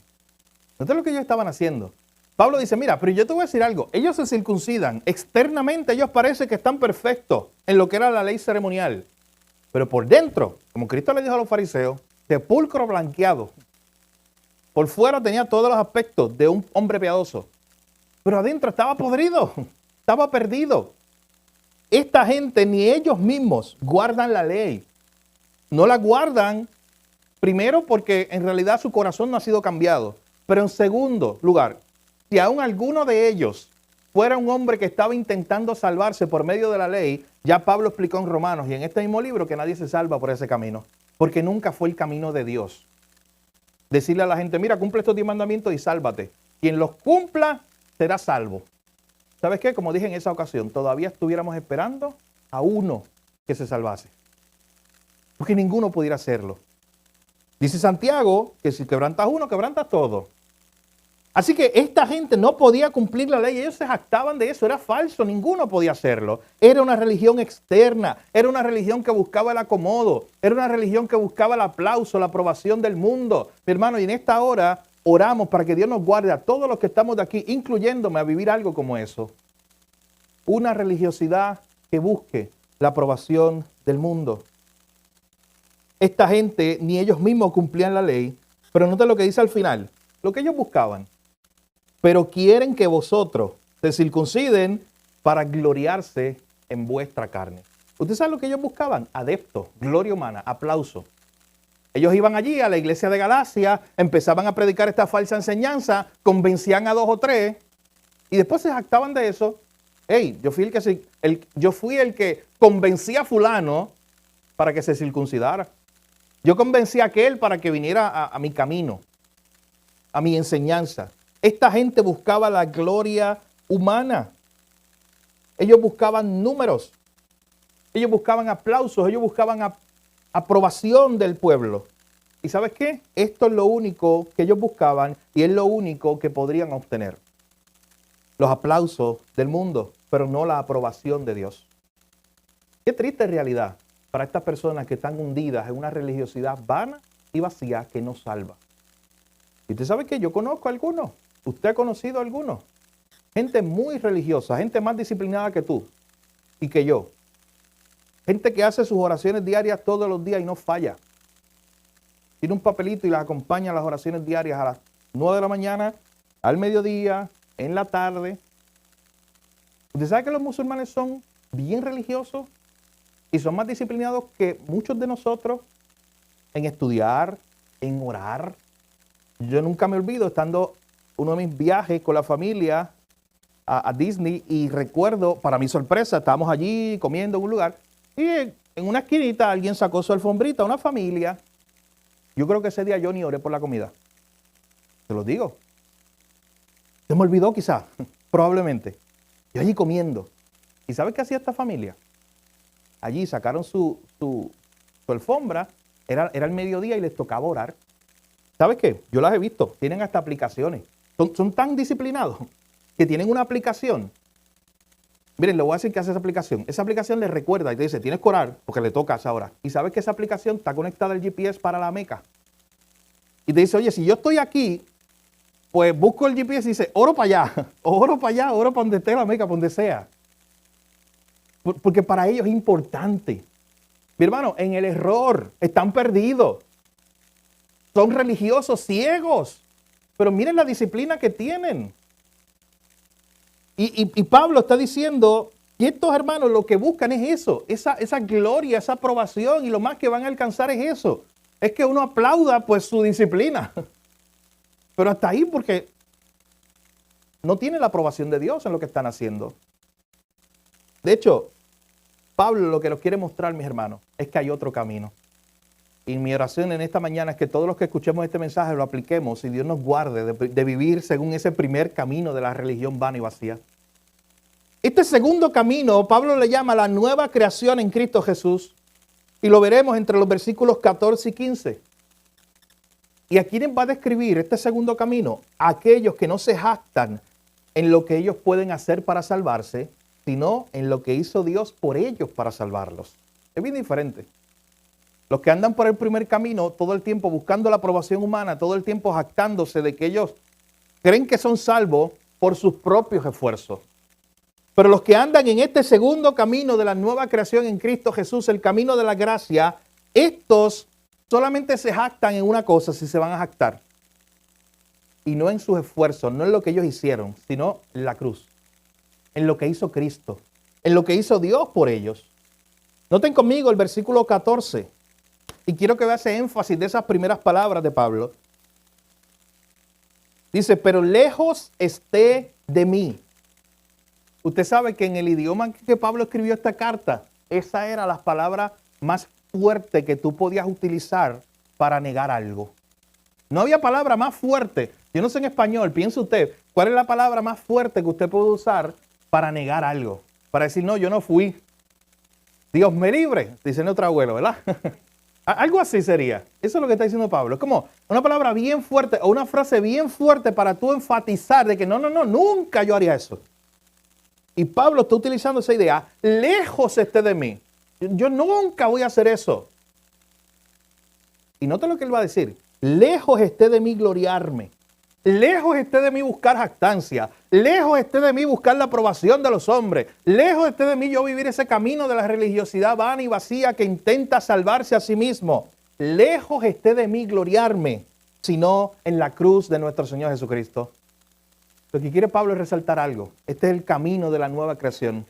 S1: ¿Esto es lo que ellos estaban haciendo? Pablo dice, mira, pero yo te voy a decir algo. Ellos se circuncidan. Externamente ellos parece que están perfectos en lo que era la ley ceremonial. Pero por dentro, como Cristo le dijo a los fariseos, sepulcro blanqueado. Por fuera tenía todos los aspectos de un hombre piadoso. Pero adentro estaba podrido, estaba perdido. Esta gente ni ellos mismos guardan la ley. No la guardan, primero porque en realidad su corazón no ha sido cambiado. Pero en segundo lugar, si aún alguno de ellos fuera un hombre que estaba intentando salvarse por medio de la ley, ya Pablo explicó en Romanos y en este mismo libro que nadie se salva por ese camino, porque nunca fue el camino de Dios. Decirle a la gente, mira, cumple estos 10 mandamientos y sálvate. Quien los cumpla será salvo. ¿Sabes qué? Como dije en esa ocasión, todavía estuviéramos esperando a uno que se salvase. Porque ninguno pudiera hacerlo. Dice Santiago que si quebrantas uno, quebrantas todo. Así que esta gente no podía cumplir la ley, ellos se jactaban de eso, era falso, ninguno podía hacerlo. Era una religión externa, era una religión que buscaba el acomodo, era una religión que buscaba el aplauso, la aprobación del mundo. Mi hermano, y en esta hora oramos para que Dios nos guarde a todos los que estamos de aquí, incluyéndome, a vivir algo como eso. Una religiosidad que busque la aprobación del mundo. Esta gente ni ellos mismos cumplían la ley, pero nota lo que dice al final, lo que ellos buscaban. Pero quieren que vosotros se circunciden para gloriarse en vuestra carne. ¿Usted sabe lo que ellos buscaban? Adeptos, gloria humana, aplauso. Ellos iban allí a la iglesia de Galacia, empezaban a predicar esta falsa enseñanza, convencían a 2 o 3 y después se jactaban de eso. Hey, yo fui el que convencí a fulano para que se circuncidara. Yo convencí a aquel para que viniera a mi camino, a mi enseñanza. Esta gente buscaba la gloria humana. Ellos buscaban números. Ellos buscaban aplausos. Ellos buscaban aprobación del pueblo. ¿Y sabes qué? Esto es lo único que ellos buscaban y es lo único que podrían obtener. Los aplausos del mundo, pero no la aprobación de Dios. Qué triste realidad para estas personas que están hundidas en una religiosidad vana y vacía que no salva. Y usted sabe que yo conozco a algunos. Usted ha conocido a algunos. Gente muy religiosa, gente más disciplinada que tú y que yo. Gente que hace sus oraciones diarias todos los días y no falla. Tiene un papelito y las acompaña a las oraciones diarias a las 9 de la mañana, al mediodía, en la tarde. ¿Usted sabe que los musulmanes son bien religiosos y son más disciplinados que muchos de nosotros en estudiar, en orar? Yo nunca me olvido estando uno de mis viajes con la familia a Disney y recuerdo, para mi sorpresa, estábamos allí comiendo en un lugar y en en una esquinita alguien sacó su alfombrita, una familia. Yo creo que ese día yo ni oré por la comida. Te lo digo. Se me olvidó quizás, probablemente. Yo allí comiendo. ¿Y sabes qué hacía esta familia? Allí sacaron su alfombra, era el mediodía y les tocaba orar. ¿Sabes qué? Yo las he visto, tienen hasta aplicaciones. Son tan disciplinados que tienen una aplicación. Miren, le voy a decir qué hace esa aplicación. Esa aplicación les recuerda y te dice, tienes que orar porque le toca a esa hora. Y sabes que esa aplicación está conectada al GPS para la Meca. Y te dice, oye, si yo estoy aquí, pues busco el GPS y dice, oro para allá, oro para allá, oro para donde esté la Meca, para donde sea. Porque para ellos es importante. Mi hermano, en el error, están perdidos. Son religiosos ciegos. Pero miren la disciplina que tienen. Y Pablo está diciendo que estos hermanos lo que buscan es eso, esa gloria, esa aprobación, y lo más que van a alcanzar es eso. Es que uno aplauda pues su disciplina. Pero hasta ahí, porque no tiene la aprobación de Dios en lo que están haciendo. De hecho, Pablo lo que nos quiere mostrar, mis hermanos, es que hay otro camino. Y mi oración en esta mañana es que todos los que escuchemos este mensaje lo apliquemos y Dios nos guarde de vivir según ese primer camino de la religión vana y vacía. Este segundo camino, Pablo le llama la nueva creación en Cristo Jesús. Y lo veremos entre los versículos 14 y 15. ¿Y a quiénes va a describir este segundo camino? A aquellos que no se jactan en lo que ellos pueden hacer para salvarse, sino en lo que hizo Dios por ellos para salvarlos. Es bien diferente. Los que andan por el primer camino, todo el tiempo buscando la aprobación humana, todo el tiempo jactándose de que ellos creen que son salvos por sus propios esfuerzos. Pero los que andan en este segundo camino de la nueva creación en Cristo Jesús, el camino de la gracia, estos solamente se jactan en una cosa si se van a jactar. Y no en sus esfuerzos, no en lo que ellos hicieron, sino en la cruz. En lo que hizo Cristo, en lo que hizo Dios por ellos. Noten conmigo el versículo 14. Y quiero que veas ese énfasis de esas primeras palabras de Pablo. Dice, pero lejos esté de mí. Usted sabe que en el idioma que Pablo escribió esta carta, esa era la palabra más fuerte que tú podías utilizar para negar algo. No había palabra más fuerte. Yo no sé en español, piense usted, ¿cuál es la palabra más fuerte que usted puede usar para negar algo? Para decir, no, yo no fui. Dios me libre, dice nuestro abuelo, ¿verdad? Algo así sería. Eso es lo que está diciendo Pablo. Es como una palabra bien fuerte o una frase bien fuerte para tú enfatizar de que no, nunca yo haría eso. Y Pablo está utilizando esa idea, lejos esté de mí. Yo nunca voy a hacer eso. Y nota lo que él va a decir. Lejos esté de mí gloriarme. Lejos esté de mí buscar jactancia. Lejos esté de mí buscar la aprobación de los hombres. Lejos esté de mí yo vivir ese camino de la religiosidad vana y vacía que intenta salvarse a sí mismo. Lejos esté de mí gloriarme, sino en la cruz de nuestro Señor Jesucristo. Lo que quiere Pablo es resaltar algo. Este es el camino de la nueva creación.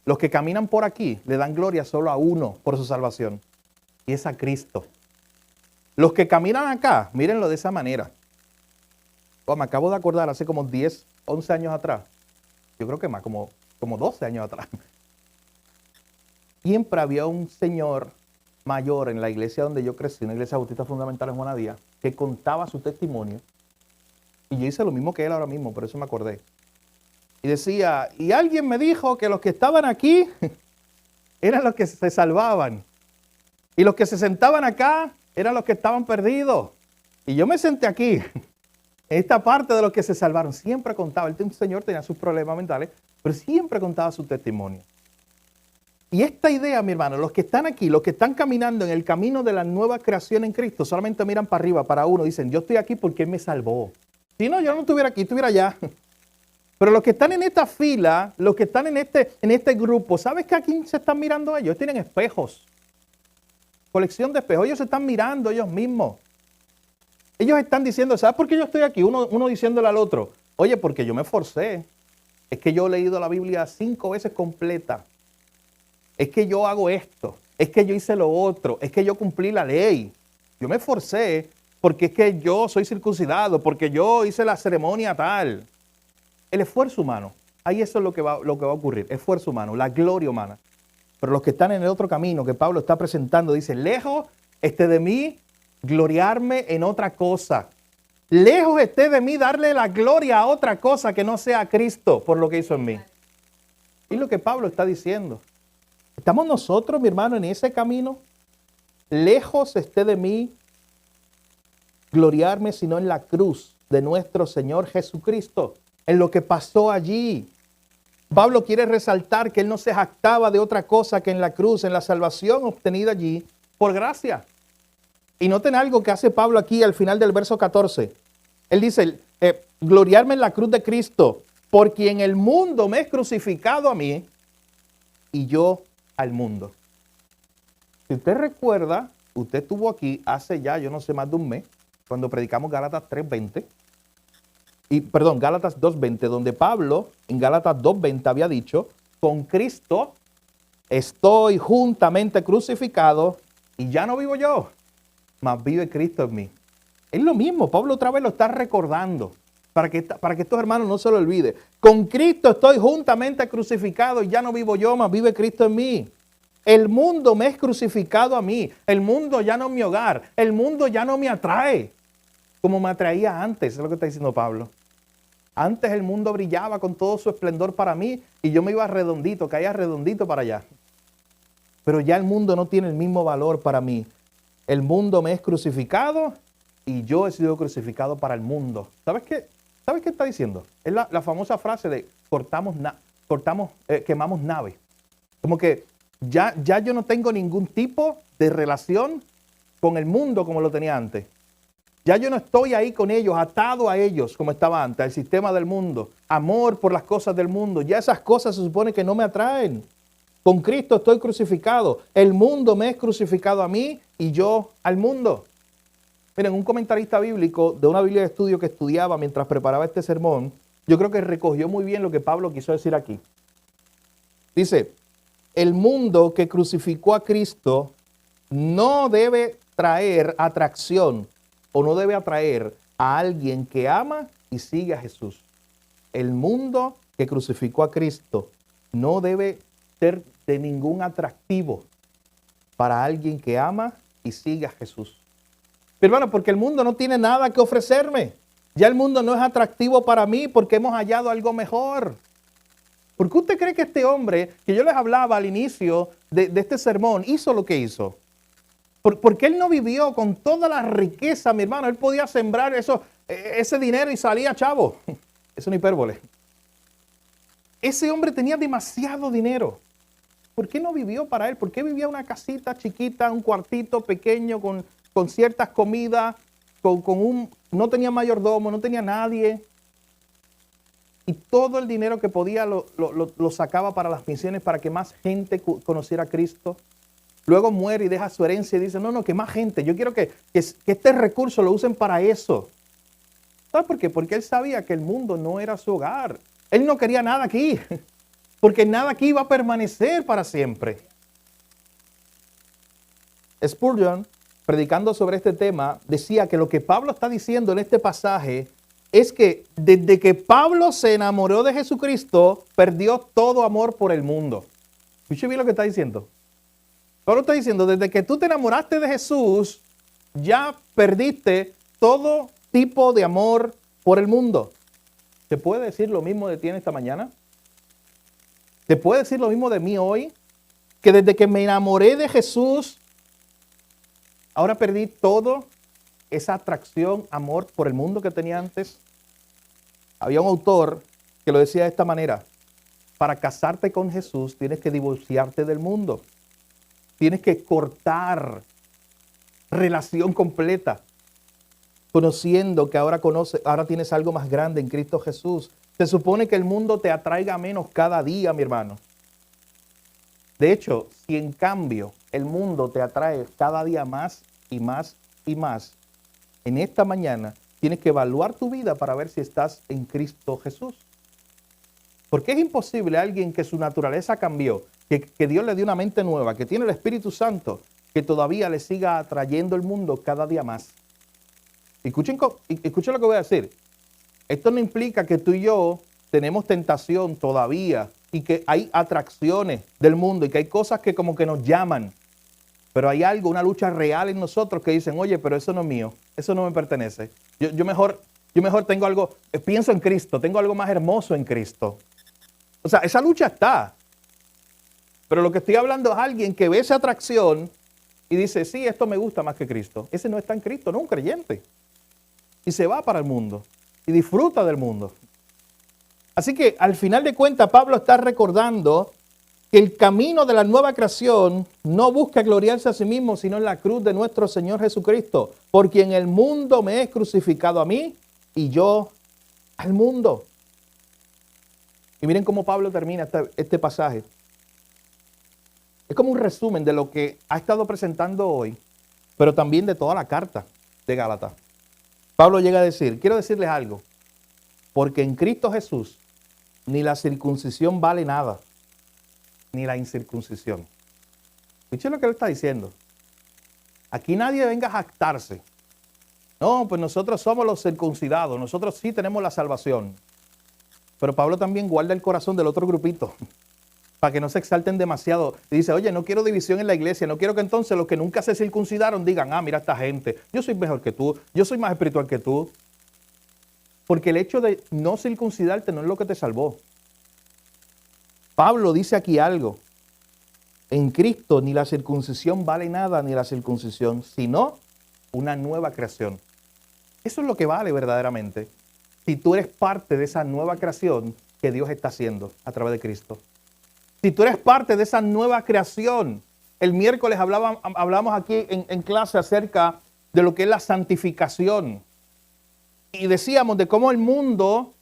S1: Los que caminan por aquí le dan gloria solo a uno por su salvación. Y es a Cristo. Los que caminan acá, mírenlo de esa manera. Oh, me acabo de acordar hace como 10, 11 años atrás. Yo creo que más, como 12 años atrás. Siempre había un señor mayor en la iglesia donde yo crecí, una iglesia bautista fundamental en Juanadía, que contaba su testimonio. Y yo hice lo mismo que él ahora mismo, por eso me acordé. Y decía, y alguien me dijo que los que estaban aquí eran los que se salvaban. Y los que se sentaban acá eran los que estaban perdidos. Y yo me senté aquí, en esta parte de los que se salvaron. Siempre contaba, el señor tenía sus problemas mentales, pero siempre contaba su testimonio. Y esta idea, mi hermano, los que están aquí, los que están caminando en el camino de la nueva creación en Cristo, solamente miran para arriba, para uno, dicen, yo estoy aquí porque Él me salvó. Si no, yo no estuviera aquí, estuviera allá. Pero los que están en esta fila, los que están en este grupo, ¿sabes que aquí se están mirando ellos? Tienen espejos. Colección de espejos. Ellos se están mirando ellos mismos. Ellos están diciendo, ¿sabes por qué yo estoy aquí? Uno diciéndole al otro, oye, porque yo me esforcé. Es que yo he leído la Biblia 5 veces completa. Es que yo hago esto. Es que yo hice lo otro. Es que yo cumplí la ley. Yo me esforcé porque es que yo soy circuncidado, porque yo hice la ceremonia tal. El esfuerzo humano. Ahí eso es lo que va a ocurrir. Esfuerzo humano, la gloria humana. Pero los que están en el otro camino que Pablo está presentando, dice, lejos esté de mí gloriarme en otra cosa. Lejos esté de mí darle la gloria a otra cosa que no sea a Cristo por lo que hizo en mí. Y lo que Pablo está diciendo. ¿Estamos nosotros, mi hermano, en ese camino? Lejos esté de mí gloriarme sino en la cruz de nuestro Señor Jesucristo, en lo que pasó allí. Pablo quiere resaltar que él no se jactaba de otra cosa que en la cruz, en la salvación obtenida allí por gracia. Y noten algo que hace Pablo aquí al final del verso 14. Él dice, gloriarme en la cruz de Cristo, por quien el mundo me es crucificado a mí y yo al mundo. Si usted recuerda, usted estuvo aquí hace ya, yo no sé, más de un mes, cuando predicamos Gálatas 3:20. Gálatas 2:20, donde Pablo en Gálatas 2:20 había dicho, con Cristo estoy juntamente crucificado y ya no vivo yo, mas vive Cristo en mí. Es lo mismo, Pablo otra vez lo está recordando, para que estos hermanos no se lo olviden. Con Cristo estoy juntamente crucificado y ya no vivo yo, mas vive Cristo en mí. El mundo me es crucificado a mí, el mundo ya no es mi hogar, el mundo ya no me atrae como me atraía antes, es lo que está diciendo Pablo. Antes el mundo brillaba con todo su esplendor para mí y yo me iba redondito, caía redondito para allá. Pero ya el mundo no tiene el mismo valor para mí. El mundo me es crucificado y yo he sido crucificado para el mundo. ¿Sabes qué? ¿Sabes qué está diciendo? Es la famosa frase de quemamos nave. Como que ya yo no tengo ningún tipo de relación con el mundo como lo tenía antes. Ya yo no estoy ahí con ellos, atado a ellos como estaba antes, al sistema del mundo. Amor por las cosas del mundo. Ya esas cosas se supone que no me atraen. Con Cristo estoy crucificado. El mundo me es crucificado a mí y yo al mundo. Miren, un comentarista bíblico de una Biblia de estudio que estudiaba mientras preparaba este sermón, yo creo que recogió muy bien lo que Pablo quiso decir aquí. Dice, el mundo que crucificó a Cristo no debe traer atracción o no debe atraer a alguien que ama y sigue a Jesús. El mundo que crucificó a Cristo no debe ser de ningún atractivo para alguien que ama y sigue a Jesús. Pero hermano, porque el mundo no tiene nada que ofrecerme. Ya el mundo no es atractivo para mí porque hemos hallado algo mejor. ¿Por qué usted cree que este hombre, que yo les hablaba al inicio de este sermón, hizo lo que hizo? Porque él no vivió con toda la riqueza, mi hermano. Él podía sembrar ese dinero y salía chavo. Es una hipérbole. Ese hombre tenía demasiado dinero. ¿Por qué no vivió para él? ¿Por qué vivía en una casita chiquita, un cuartito pequeño con ciertas comidas, no tenía mayordomo, no tenía nadie? Y todo el dinero que podía lo sacaba para las misiones, para que más gente conociera a Cristo. Luego muere y deja su herencia y dice, no, que más gente, yo quiero que este recurso lo usen para eso. ¿Sabes por qué? Porque él sabía que el mundo no era su hogar. Él no quería nada aquí, porque nada aquí iba a permanecer para siempre. Spurgeon, predicando sobre este tema, decía que lo que Pablo está diciendo en este pasaje es que desde que Pablo se enamoró de Jesucristo, perdió todo amor por el mundo. ¿Escuché bien lo que está diciendo? Pablo está diciendo, desde que tú te enamoraste de Jesús, ya perdiste todo tipo de amor por el mundo. ¿Te puede decir lo mismo de ti en esta mañana? ¿Te puede decir lo mismo de mí hoy? Que desde que me enamoré de Jesús, ahora perdí todo esa atracción, amor por el mundo que tenía antes. Había un autor que lo decía de esta manera: para casarte con Jesús tienes que divorciarte del mundo. Tienes que cortar relación completa, conociendo que ahora tienes algo más grande en Cristo Jesús. Se supone que el mundo te atraiga menos cada día, mi hermano. De hecho, si en cambio el mundo te atrae cada día más y más y más, en esta mañana tienes que evaluar tu vida para ver si estás en Cristo Jesús. Porque es imposible alguien que su naturaleza cambió, que Dios le dio una mente nueva, que tiene el Espíritu Santo, que todavía le siga atrayendo el mundo cada día más. Escuchen lo que voy a decir. Esto no implica que tú y yo tenemos tentación todavía y que hay atracciones del mundo y que hay cosas que como que nos llaman. Pero hay algo, una lucha real en nosotros que dicen, oye, pero eso no es mío, eso no me pertenece. Yo mejor tengo algo, pienso en Cristo, tengo algo más hermoso en Cristo. O sea, esa lucha está. Pero lo que estoy hablando es alguien que ve esa atracción y dice, sí, esto me gusta más que Cristo. Ese no está en Cristo, no es un creyente. Y se va para el mundo y disfruta del mundo. Así que al final de cuentas, Pablo está recordando que el camino de la nueva creación no busca gloriarse a sí mismo, sino en la cruz de nuestro Señor Jesucristo, por quien el mundo me es crucificado a mí y yo al mundo. Y miren cómo Pablo termina este pasaje. Es como un resumen de lo que ha estado presentando hoy, pero también de toda la carta de Gálatas. Pablo llega a decir, quiero decirles algo, porque en Cristo Jesús ni la circuncisión vale nada, ni la incircuncisión. Escuchen lo que él está diciendo. Aquí nadie venga a jactarse. No, pues nosotros somos los circuncidados, nosotros sí tenemos la salvación. Pero Pablo también guarda el corazón del otro grupito, para que no se exalten demasiado. Y dice, oye, no quiero división en la iglesia, no quiero que entonces los que nunca se circuncidaron digan, mira esta gente, yo soy mejor que tú, yo soy más espiritual que tú. Porque el hecho de no circuncidarte no es lo que te salvó. Pablo dice aquí algo. En Cristo ni la circuncisión vale nada, ni la circuncisión, sino una nueva creación. Eso es lo que vale verdaderamente. Si tú eres parte de esa nueva creación que Dios está haciendo a través de Cristo. Si tú eres parte de esa nueva creación. El miércoles hablamos aquí en clase acerca de lo que es la santificación. Y decíamos de cómo el mundo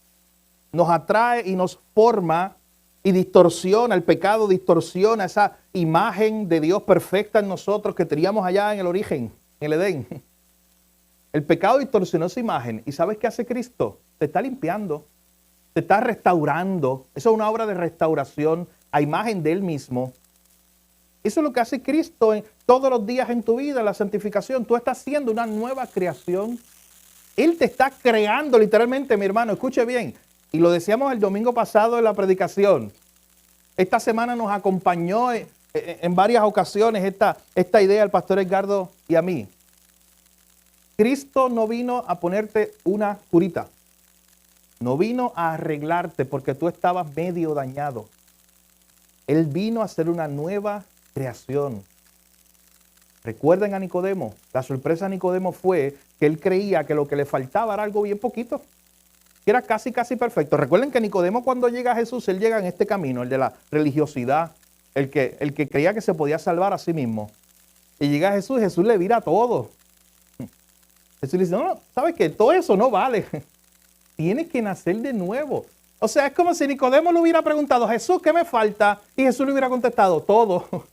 S1: nos atrae y nos forma y distorsiona, el pecado distorsiona esa imagen de Dios perfecta en nosotros que teníamos allá en el origen, en el Edén. El pecado distorsionó esa imagen. ¿Y sabes qué hace Cristo? Te está limpiando, te está restaurando. Eso es una obra de restauración a imagen de Él mismo. Eso es lo que hace Cristo todos los días en tu vida, la santificación. Tú estás haciendo una nueva creación. Él te está creando literalmente, mi hermano. Escuche bien. Y lo decíamos el domingo pasado en la predicación. Esta semana nos acompañó en varias ocasiones esta idea al pastor Edgardo y a mí. Cristo no vino a ponerte una curita. No vino a arreglarte porque tú estabas medio dañado. Él vino a hacer una nueva creación. Recuerden a Nicodemo. La sorpresa a Nicodemo fue que él creía que lo que le faltaba era algo bien poquito. Que era casi perfecto. Recuerden que Nicodemo cuando llega a Jesús, él llega en este camino, el de la religiosidad, el que creía que se podía salvar a sí mismo. Y llega a Jesús, Jesús le vira todo. Jesús le dice, no, ¿sabes qué? Todo eso no vale. Tienes que nacer de nuevo. O sea, es como si Nicodemo le hubiera preguntado, Jesús, ¿qué me falta? Y Jesús le hubiera contestado, todo.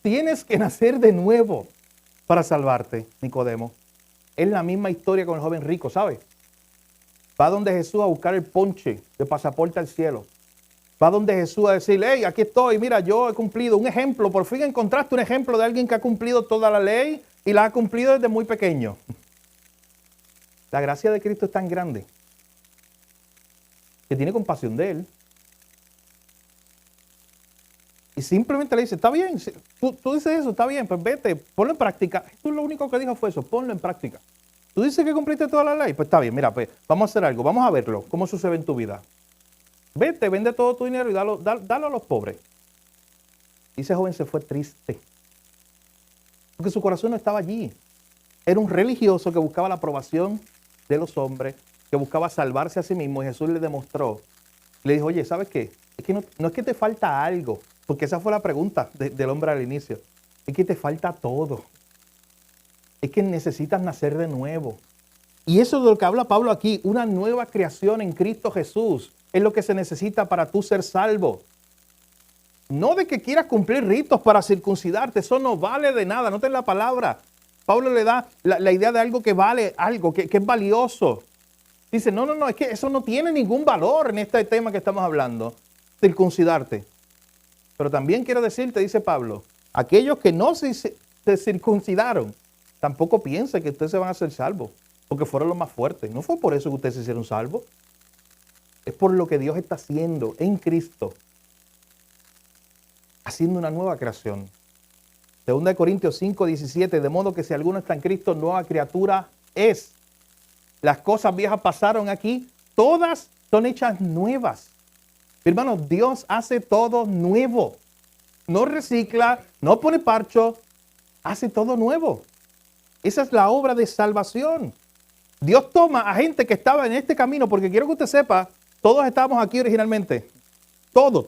S1: Tienes que nacer de nuevo para salvarte, Nicodemo. Es la misma historia con el joven rico, ¿sabes? Va donde Jesús a buscar el ponche de pasaporte al cielo. Va donde Jesús a decirle, hey, aquí estoy, mira, yo he cumplido un ejemplo. Por fin encontraste un ejemplo de alguien que ha cumplido toda la ley y la ha cumplido desde muy pequeño. La gracia de Cristo es tan grande que tiene compasión de él. Y simplemente le dice, está bien, tú dices eso, está bien, pues vete, ponlo en práctica. Tú lo único que dijo fue eso, ponlo en práctica. Tú dices que cumpliste toda la ley, pues está bien, mira, pues vamos a hacer algo, vamos a verlo, cómo sucede en tu vida. Vete, vende todo tu dinero y dalo a los pobres. Y ese joven se fue triste, porque su corazón no estaba allí. Era un religioso que buscaba la aprobación de los hombres, que buscaba salvarse a sí mismo, y Jesús le demostró, le dijo, oye, ¿sabes qué? Es que no es que te falta algo, porque esa fue la pregunta del hombre al inicio. Es que te falta todo. Es que necesitas nacer de nuevo. Y eso es de lo que habla Pablo aquí, una nueva creación en Cristo Jesús. Es lo que se necesita para tú ser salvo. No de que quieras cumplir ritos para circuncidarte, eso no vale de nada, no te la palabra. Pablo le da la idea de algo que vale, algo que es valioso. Dice, no, es que eso no tiene ningún valor en este tema que estamos hablando, circuncidarte. Pero también quiero decirte, dice Pablo, aquellos que no se circuncidaron, tampoco piensen que ustedes se van a hacer salvos, porque fueron los más fuertes. No fue por eso que ustedes se hicieron salvos. Es por lo que Dios está haciendo en Cristo, haciendo una nueva creación. 2 Corintios 5, 17, de modo que si alguno está en Cristo, nueva criatura es. Las cosas viejas pasaron aquí, todas son hechas nuevas. Hermanos, Dios hace todo nuevo. No recicla, no pone parcho, hace todo nuevo. Esa es la obra de salvación. Dios toma a gente que estaba en este camino, porque quiero que usted sepa, todos estábamos aquí originalmente. Todos.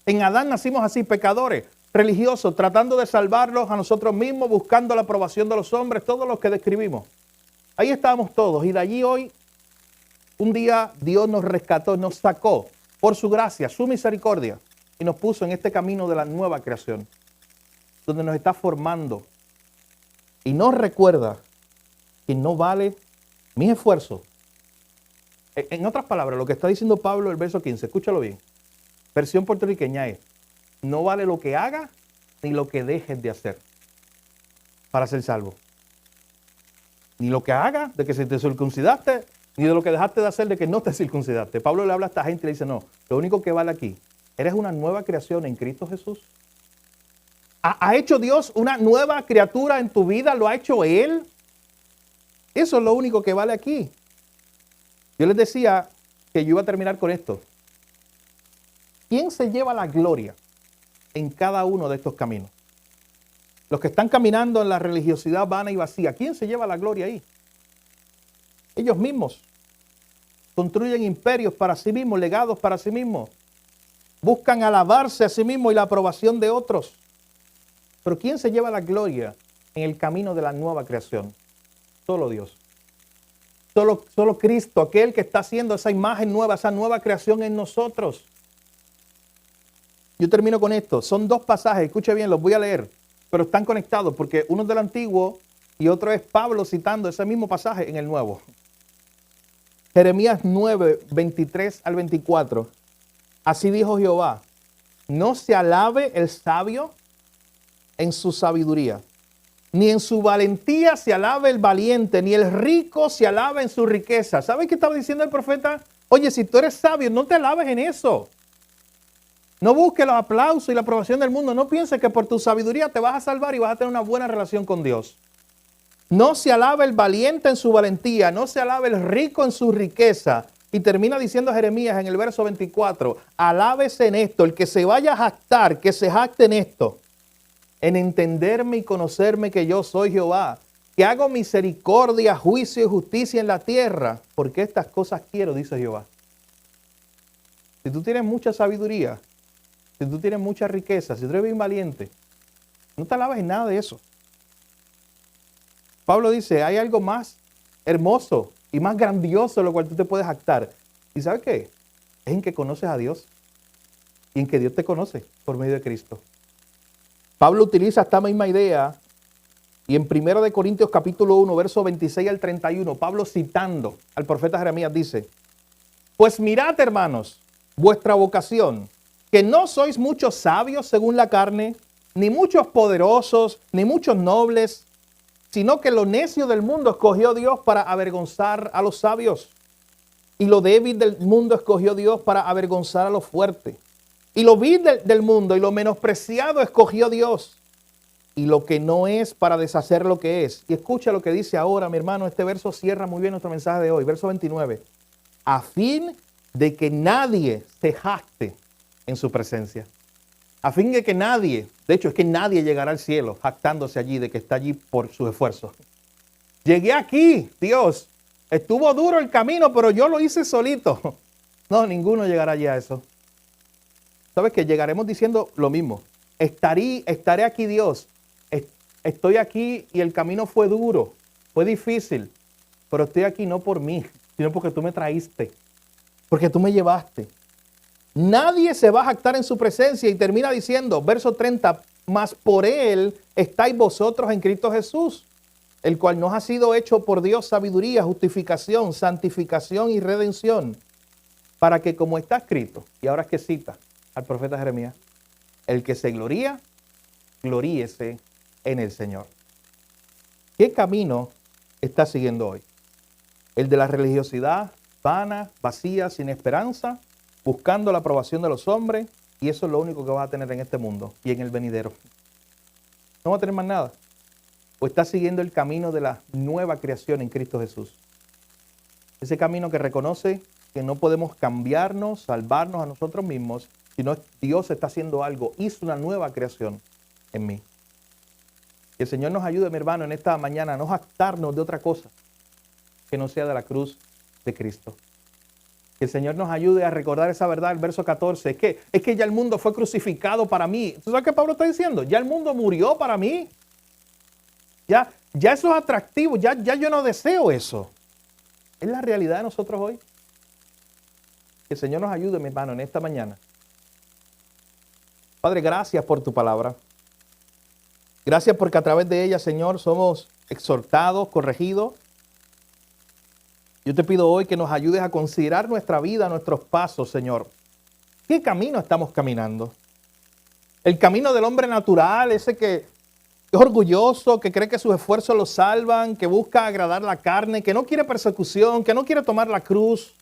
S1: En Adán nacimos así, pecadores, religiosos, tratando de salvarlos a nosotros mismos, buscando la aprobación de los hombres, todos los que describimos. Ahí estábamos todos y de allí hoy, un día Dios nos rescató, nos sacó por su gracia, su misericordia y nos puso en este camino de la nueva creación, donde nos está formando y nos recuerda que no vale mis esfuerzos. En otras palabras, lo que está diciendo Pablo en el verso 15, escúchalo bien, versión puertorriqueña es, no vale lo que hagas ni lo que dejes de hacer para ser salvo. Ni lo que hagas de que se te circuncidaste, ni de lo que dejaste de hacer de que no te circuncidaste. Pablo le habla a esta gente y le dice, no, lo único que vale aquí, eres una nueva creación en Cristo Jesús. ¿Ha hecho Dios una nueva criatura en tu vida? ¿Lo ha hecho Él? Eso es lo único que vale aquí. Yo les decía que yo iba a terminar con esto. ¿Quién se lleva la gloria en cada uno de estos caminos? Los que están caminando en la religiosidad vana y vacía, ¿quién se lleva la gloria ahí? Ellos mismos. Construyen imperios para sí mismos, legados para sí mismos. Buscan alabarse a sí mismos y la aprobación de otros. Pero ¿quién se lleva la gloria en el camino de la nueva creación? Solo Dios. Solo Cristo, aquel que está haciendo esa imagen nueva, esa nueva creación en nosotros. Yo termino con esto. Son dos pasajes, escuche bien, los voy a leer, pero están conectados porque uno es del Antiguo y otro es Pablo citando ese mismo pasaje en el Nuevo. Jeremías 9, 23 al 24. Así dijo Jehová, no se alabe el sabio en su sabiduría, ni en su valentía se alabe el valiente, ni el rico se alabe en su riqueza. ¿Sabes qué estaba diciendo el profeta? Oye, si tú eres sabio, no te alabes en eso. No busques los aplausos y la aprobación del mundo. No pienses que por tu sabiduría te vas a salvar y vas a tener una buena relación con Dios. No se alabe el valiente en su valentía, no se alabe el rico en su riqueza. Y termina diciendo Jeremías en el verso 24, alábese en esto, el que se vaya a jactar, que se jacte en esto, en entenderme y conocerme que yo soy Jehová, que hago misericordia, juicio y justicia en la tierra, porque estas cosas quiero, dice Jehová. Si tú tienes mucha sabiduría, si tú tienes mucha riqueza, si tú eres bien valiente, no te alabes en nada de eso. Pablo dice, hay algo más hermoso y más grandioso en lo cual tú te puedes jactar. ¿Y sabes qué? Es en que conoces a Dios y en que Dios te conoce por medio de Cristo. Pablo utiliza esta misma idea y en 1 Corintios capítulo 1, verso 26 al 31, Pablo citando al profeta Jeremías dice, pues mirad, hermanos, vuestra vocación, que no sois muchos sabios según la carne, ni muchos poderosos, ni muchos nobles, sino que lo necio del mundo escogió Dios para avergonzar a los sabios. Y lo débil del mundo escogió Dios para avergonzar a los fuertes. Y lo vil del mundo y lo menospreciado escogió Dios. Y lo que no es para deshacer lo que es. Y escucha lo que dice ahora, mi hermano. Este verso cierra muy bien nuestro mensaje de hoy. Verso 29. A fin de que nadie se jacte en su presencia. A fin de que nadie, de hecho es que nadie llegará al cielo jactándose allí de que está allí por sus esfuerzos. Llegué aquí, Dios, estuvo duro el camino, pero yo lo hice solito. No, ninguno llegará allí a eso. ¿Sabes qué? Llegaremos diciendo lo mismo. Estaré aquí, Dios. Estoy aquí y el camino fue duro, fue difícil, pero estoy aquí no por mí, sino porque tú me traíste, porque tú me llevaste. Nadie se va a jactar en su presencia y termina diciendo, verso 30, mas por él estáis vosotros en Cristo Jesús, el cual nos ha sido hecho por Dios sabiduría, justificación, santificación y redención, para que como está escrito, y ahora es que cita al profeta Jeremías, el que se gloría, gloríese en el Señor. ¿Qué camino está siguiendo hoy? ¿El de la religiosidad vana, vacía, sin esperanza? buscando la aprobación de los hombres, y eso es lo único que vas a tener en este mundo y en el venidero. No vas a tener más nada. O estás siguiendo el camino de la nueva creación en Cristo Jesús. Ese camino que reconoce que no podemos cambiarnos, salvarnos a nosotros mismos, sino Dios está haciendo algo, hizo una nueva creación en mí. Que el Señor nos ayude, mi hermano, en esta mañana a no jactarnos de otra cosa que no sea de la cruz de Cristo. Que el Señor nos ayude a recordar esa verdad, el verso 14, es que ya el mundo fue crucificado para mí. ¿Tú sabes qué Pablo está diciendo? Ya el mundo murió para mí. Ya eso es atractivo, ya yo no deseo eso. Es la realidad de nosotros hoy. Que el Señor nos ayude, mi hermano, en esta mañana. Padre, gracias por tu palabra. Gracias porque a través de ella, Señor, somos exhortados, corregidos. Yo te pido hoy que nos ayudes a considerar nuestra vida, nuestros pasos, Señor. ¿Qué camino estamos caminando? El camino del hombre natural, ese que es orgulloso, que cree que sus esfuerzos lo salvan, que busca agradar la carne, que no quiere persecución, que no quiere tomar la cruz.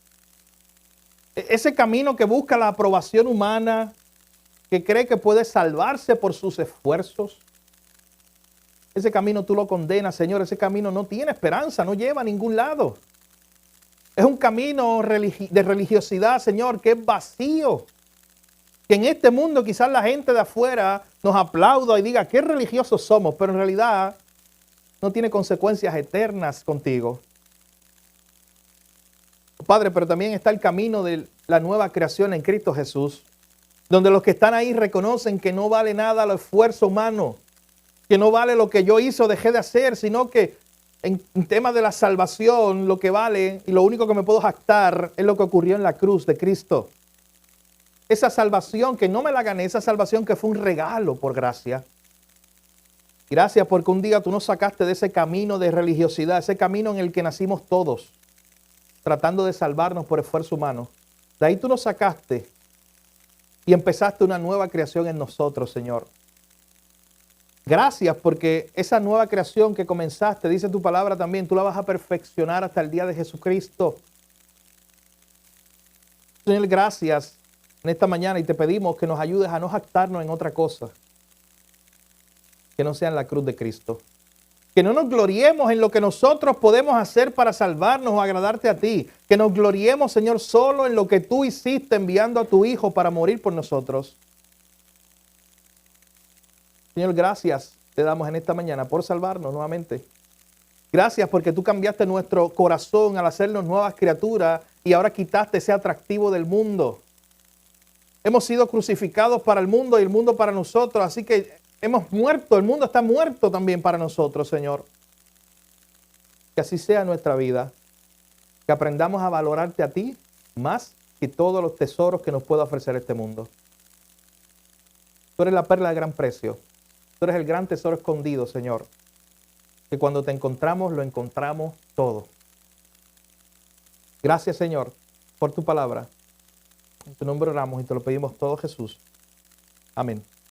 S1: Ese camino que busca la aprobación humana, que cree que puede salvarse por sus esfuerzos. Ese camino tú lo condenas, Señor. Ese camino no tiene esperanza, no lleva a ningún lado. Es un camino de religiosidad, Señor, que es vacío. Que en este mundo quizás la gente de afuera nos aplauda y diga qué religiosos somos, pero en realidad no tiene consecuencias eternas contigo. Padre, pero también está el camino de la nueva creación en Cristo Jesús, donde los que están ahí reconocen que no vale nada el esfuerzo humano, que no vale lo que yo hice o dejé de hacer, sino que en tema de la salvación, lo que vale y lo único que me puedo jactar es lo que ocurrió en la cruz de Cristo. Esa salvación que no me la gané, esa salvación que fue un regalo por gracia. Gracias porque un día tú nos sacaste de ese camino de religiosidad, ese camino en el que nacimos todos, tratando de salvarnos por esfuerzo humano. De ahí tú nos sacaste y empezaste una nueva creación en nosotros, Señor. Gracias porque esa nueva creación que comenzaste, dice tu palabra también, tú la vas a perfeccionar hasta el día de Jesucristo. Señor, gracias en esta mañana y te pedimos que nos ayudes a no jactarnos en otra cosa que no sea en la cruz de Cristo. Que no nos gloriemos en lo que nosotros podemos hacer para salvarnos o agradarte a ti. Que nos gloriemos, Señor, solo en lo que tú hiciste enviando a tu Hijo para morir por nosotros. Señor, gracias te damos en esta mañana por salvarnos nuevamente. Gracias porque tú cambiaste nuestro corazón al hacernos nuevas criaturas y ahora quitaste ese atractivo del mundo. Hemos sido crucificados para el mundo y el mundo para nosotros, así que hemos muerto, el mundo está muerto también para nosotros, Señor. Que así sea nuestra vida, que aprendamos a valorarte a ti más que todos los tesoros que nos pueda ofrecer este mundo. Tú eres la perla de gran precio. Tú eres el gran tesoro escondido, Señor. Que cuando te encontramos, lo encontramos todo. Gracias, Señor, por tu palabra. En tu nombre oramos y te lo pedimos todo, Jesús. Amén.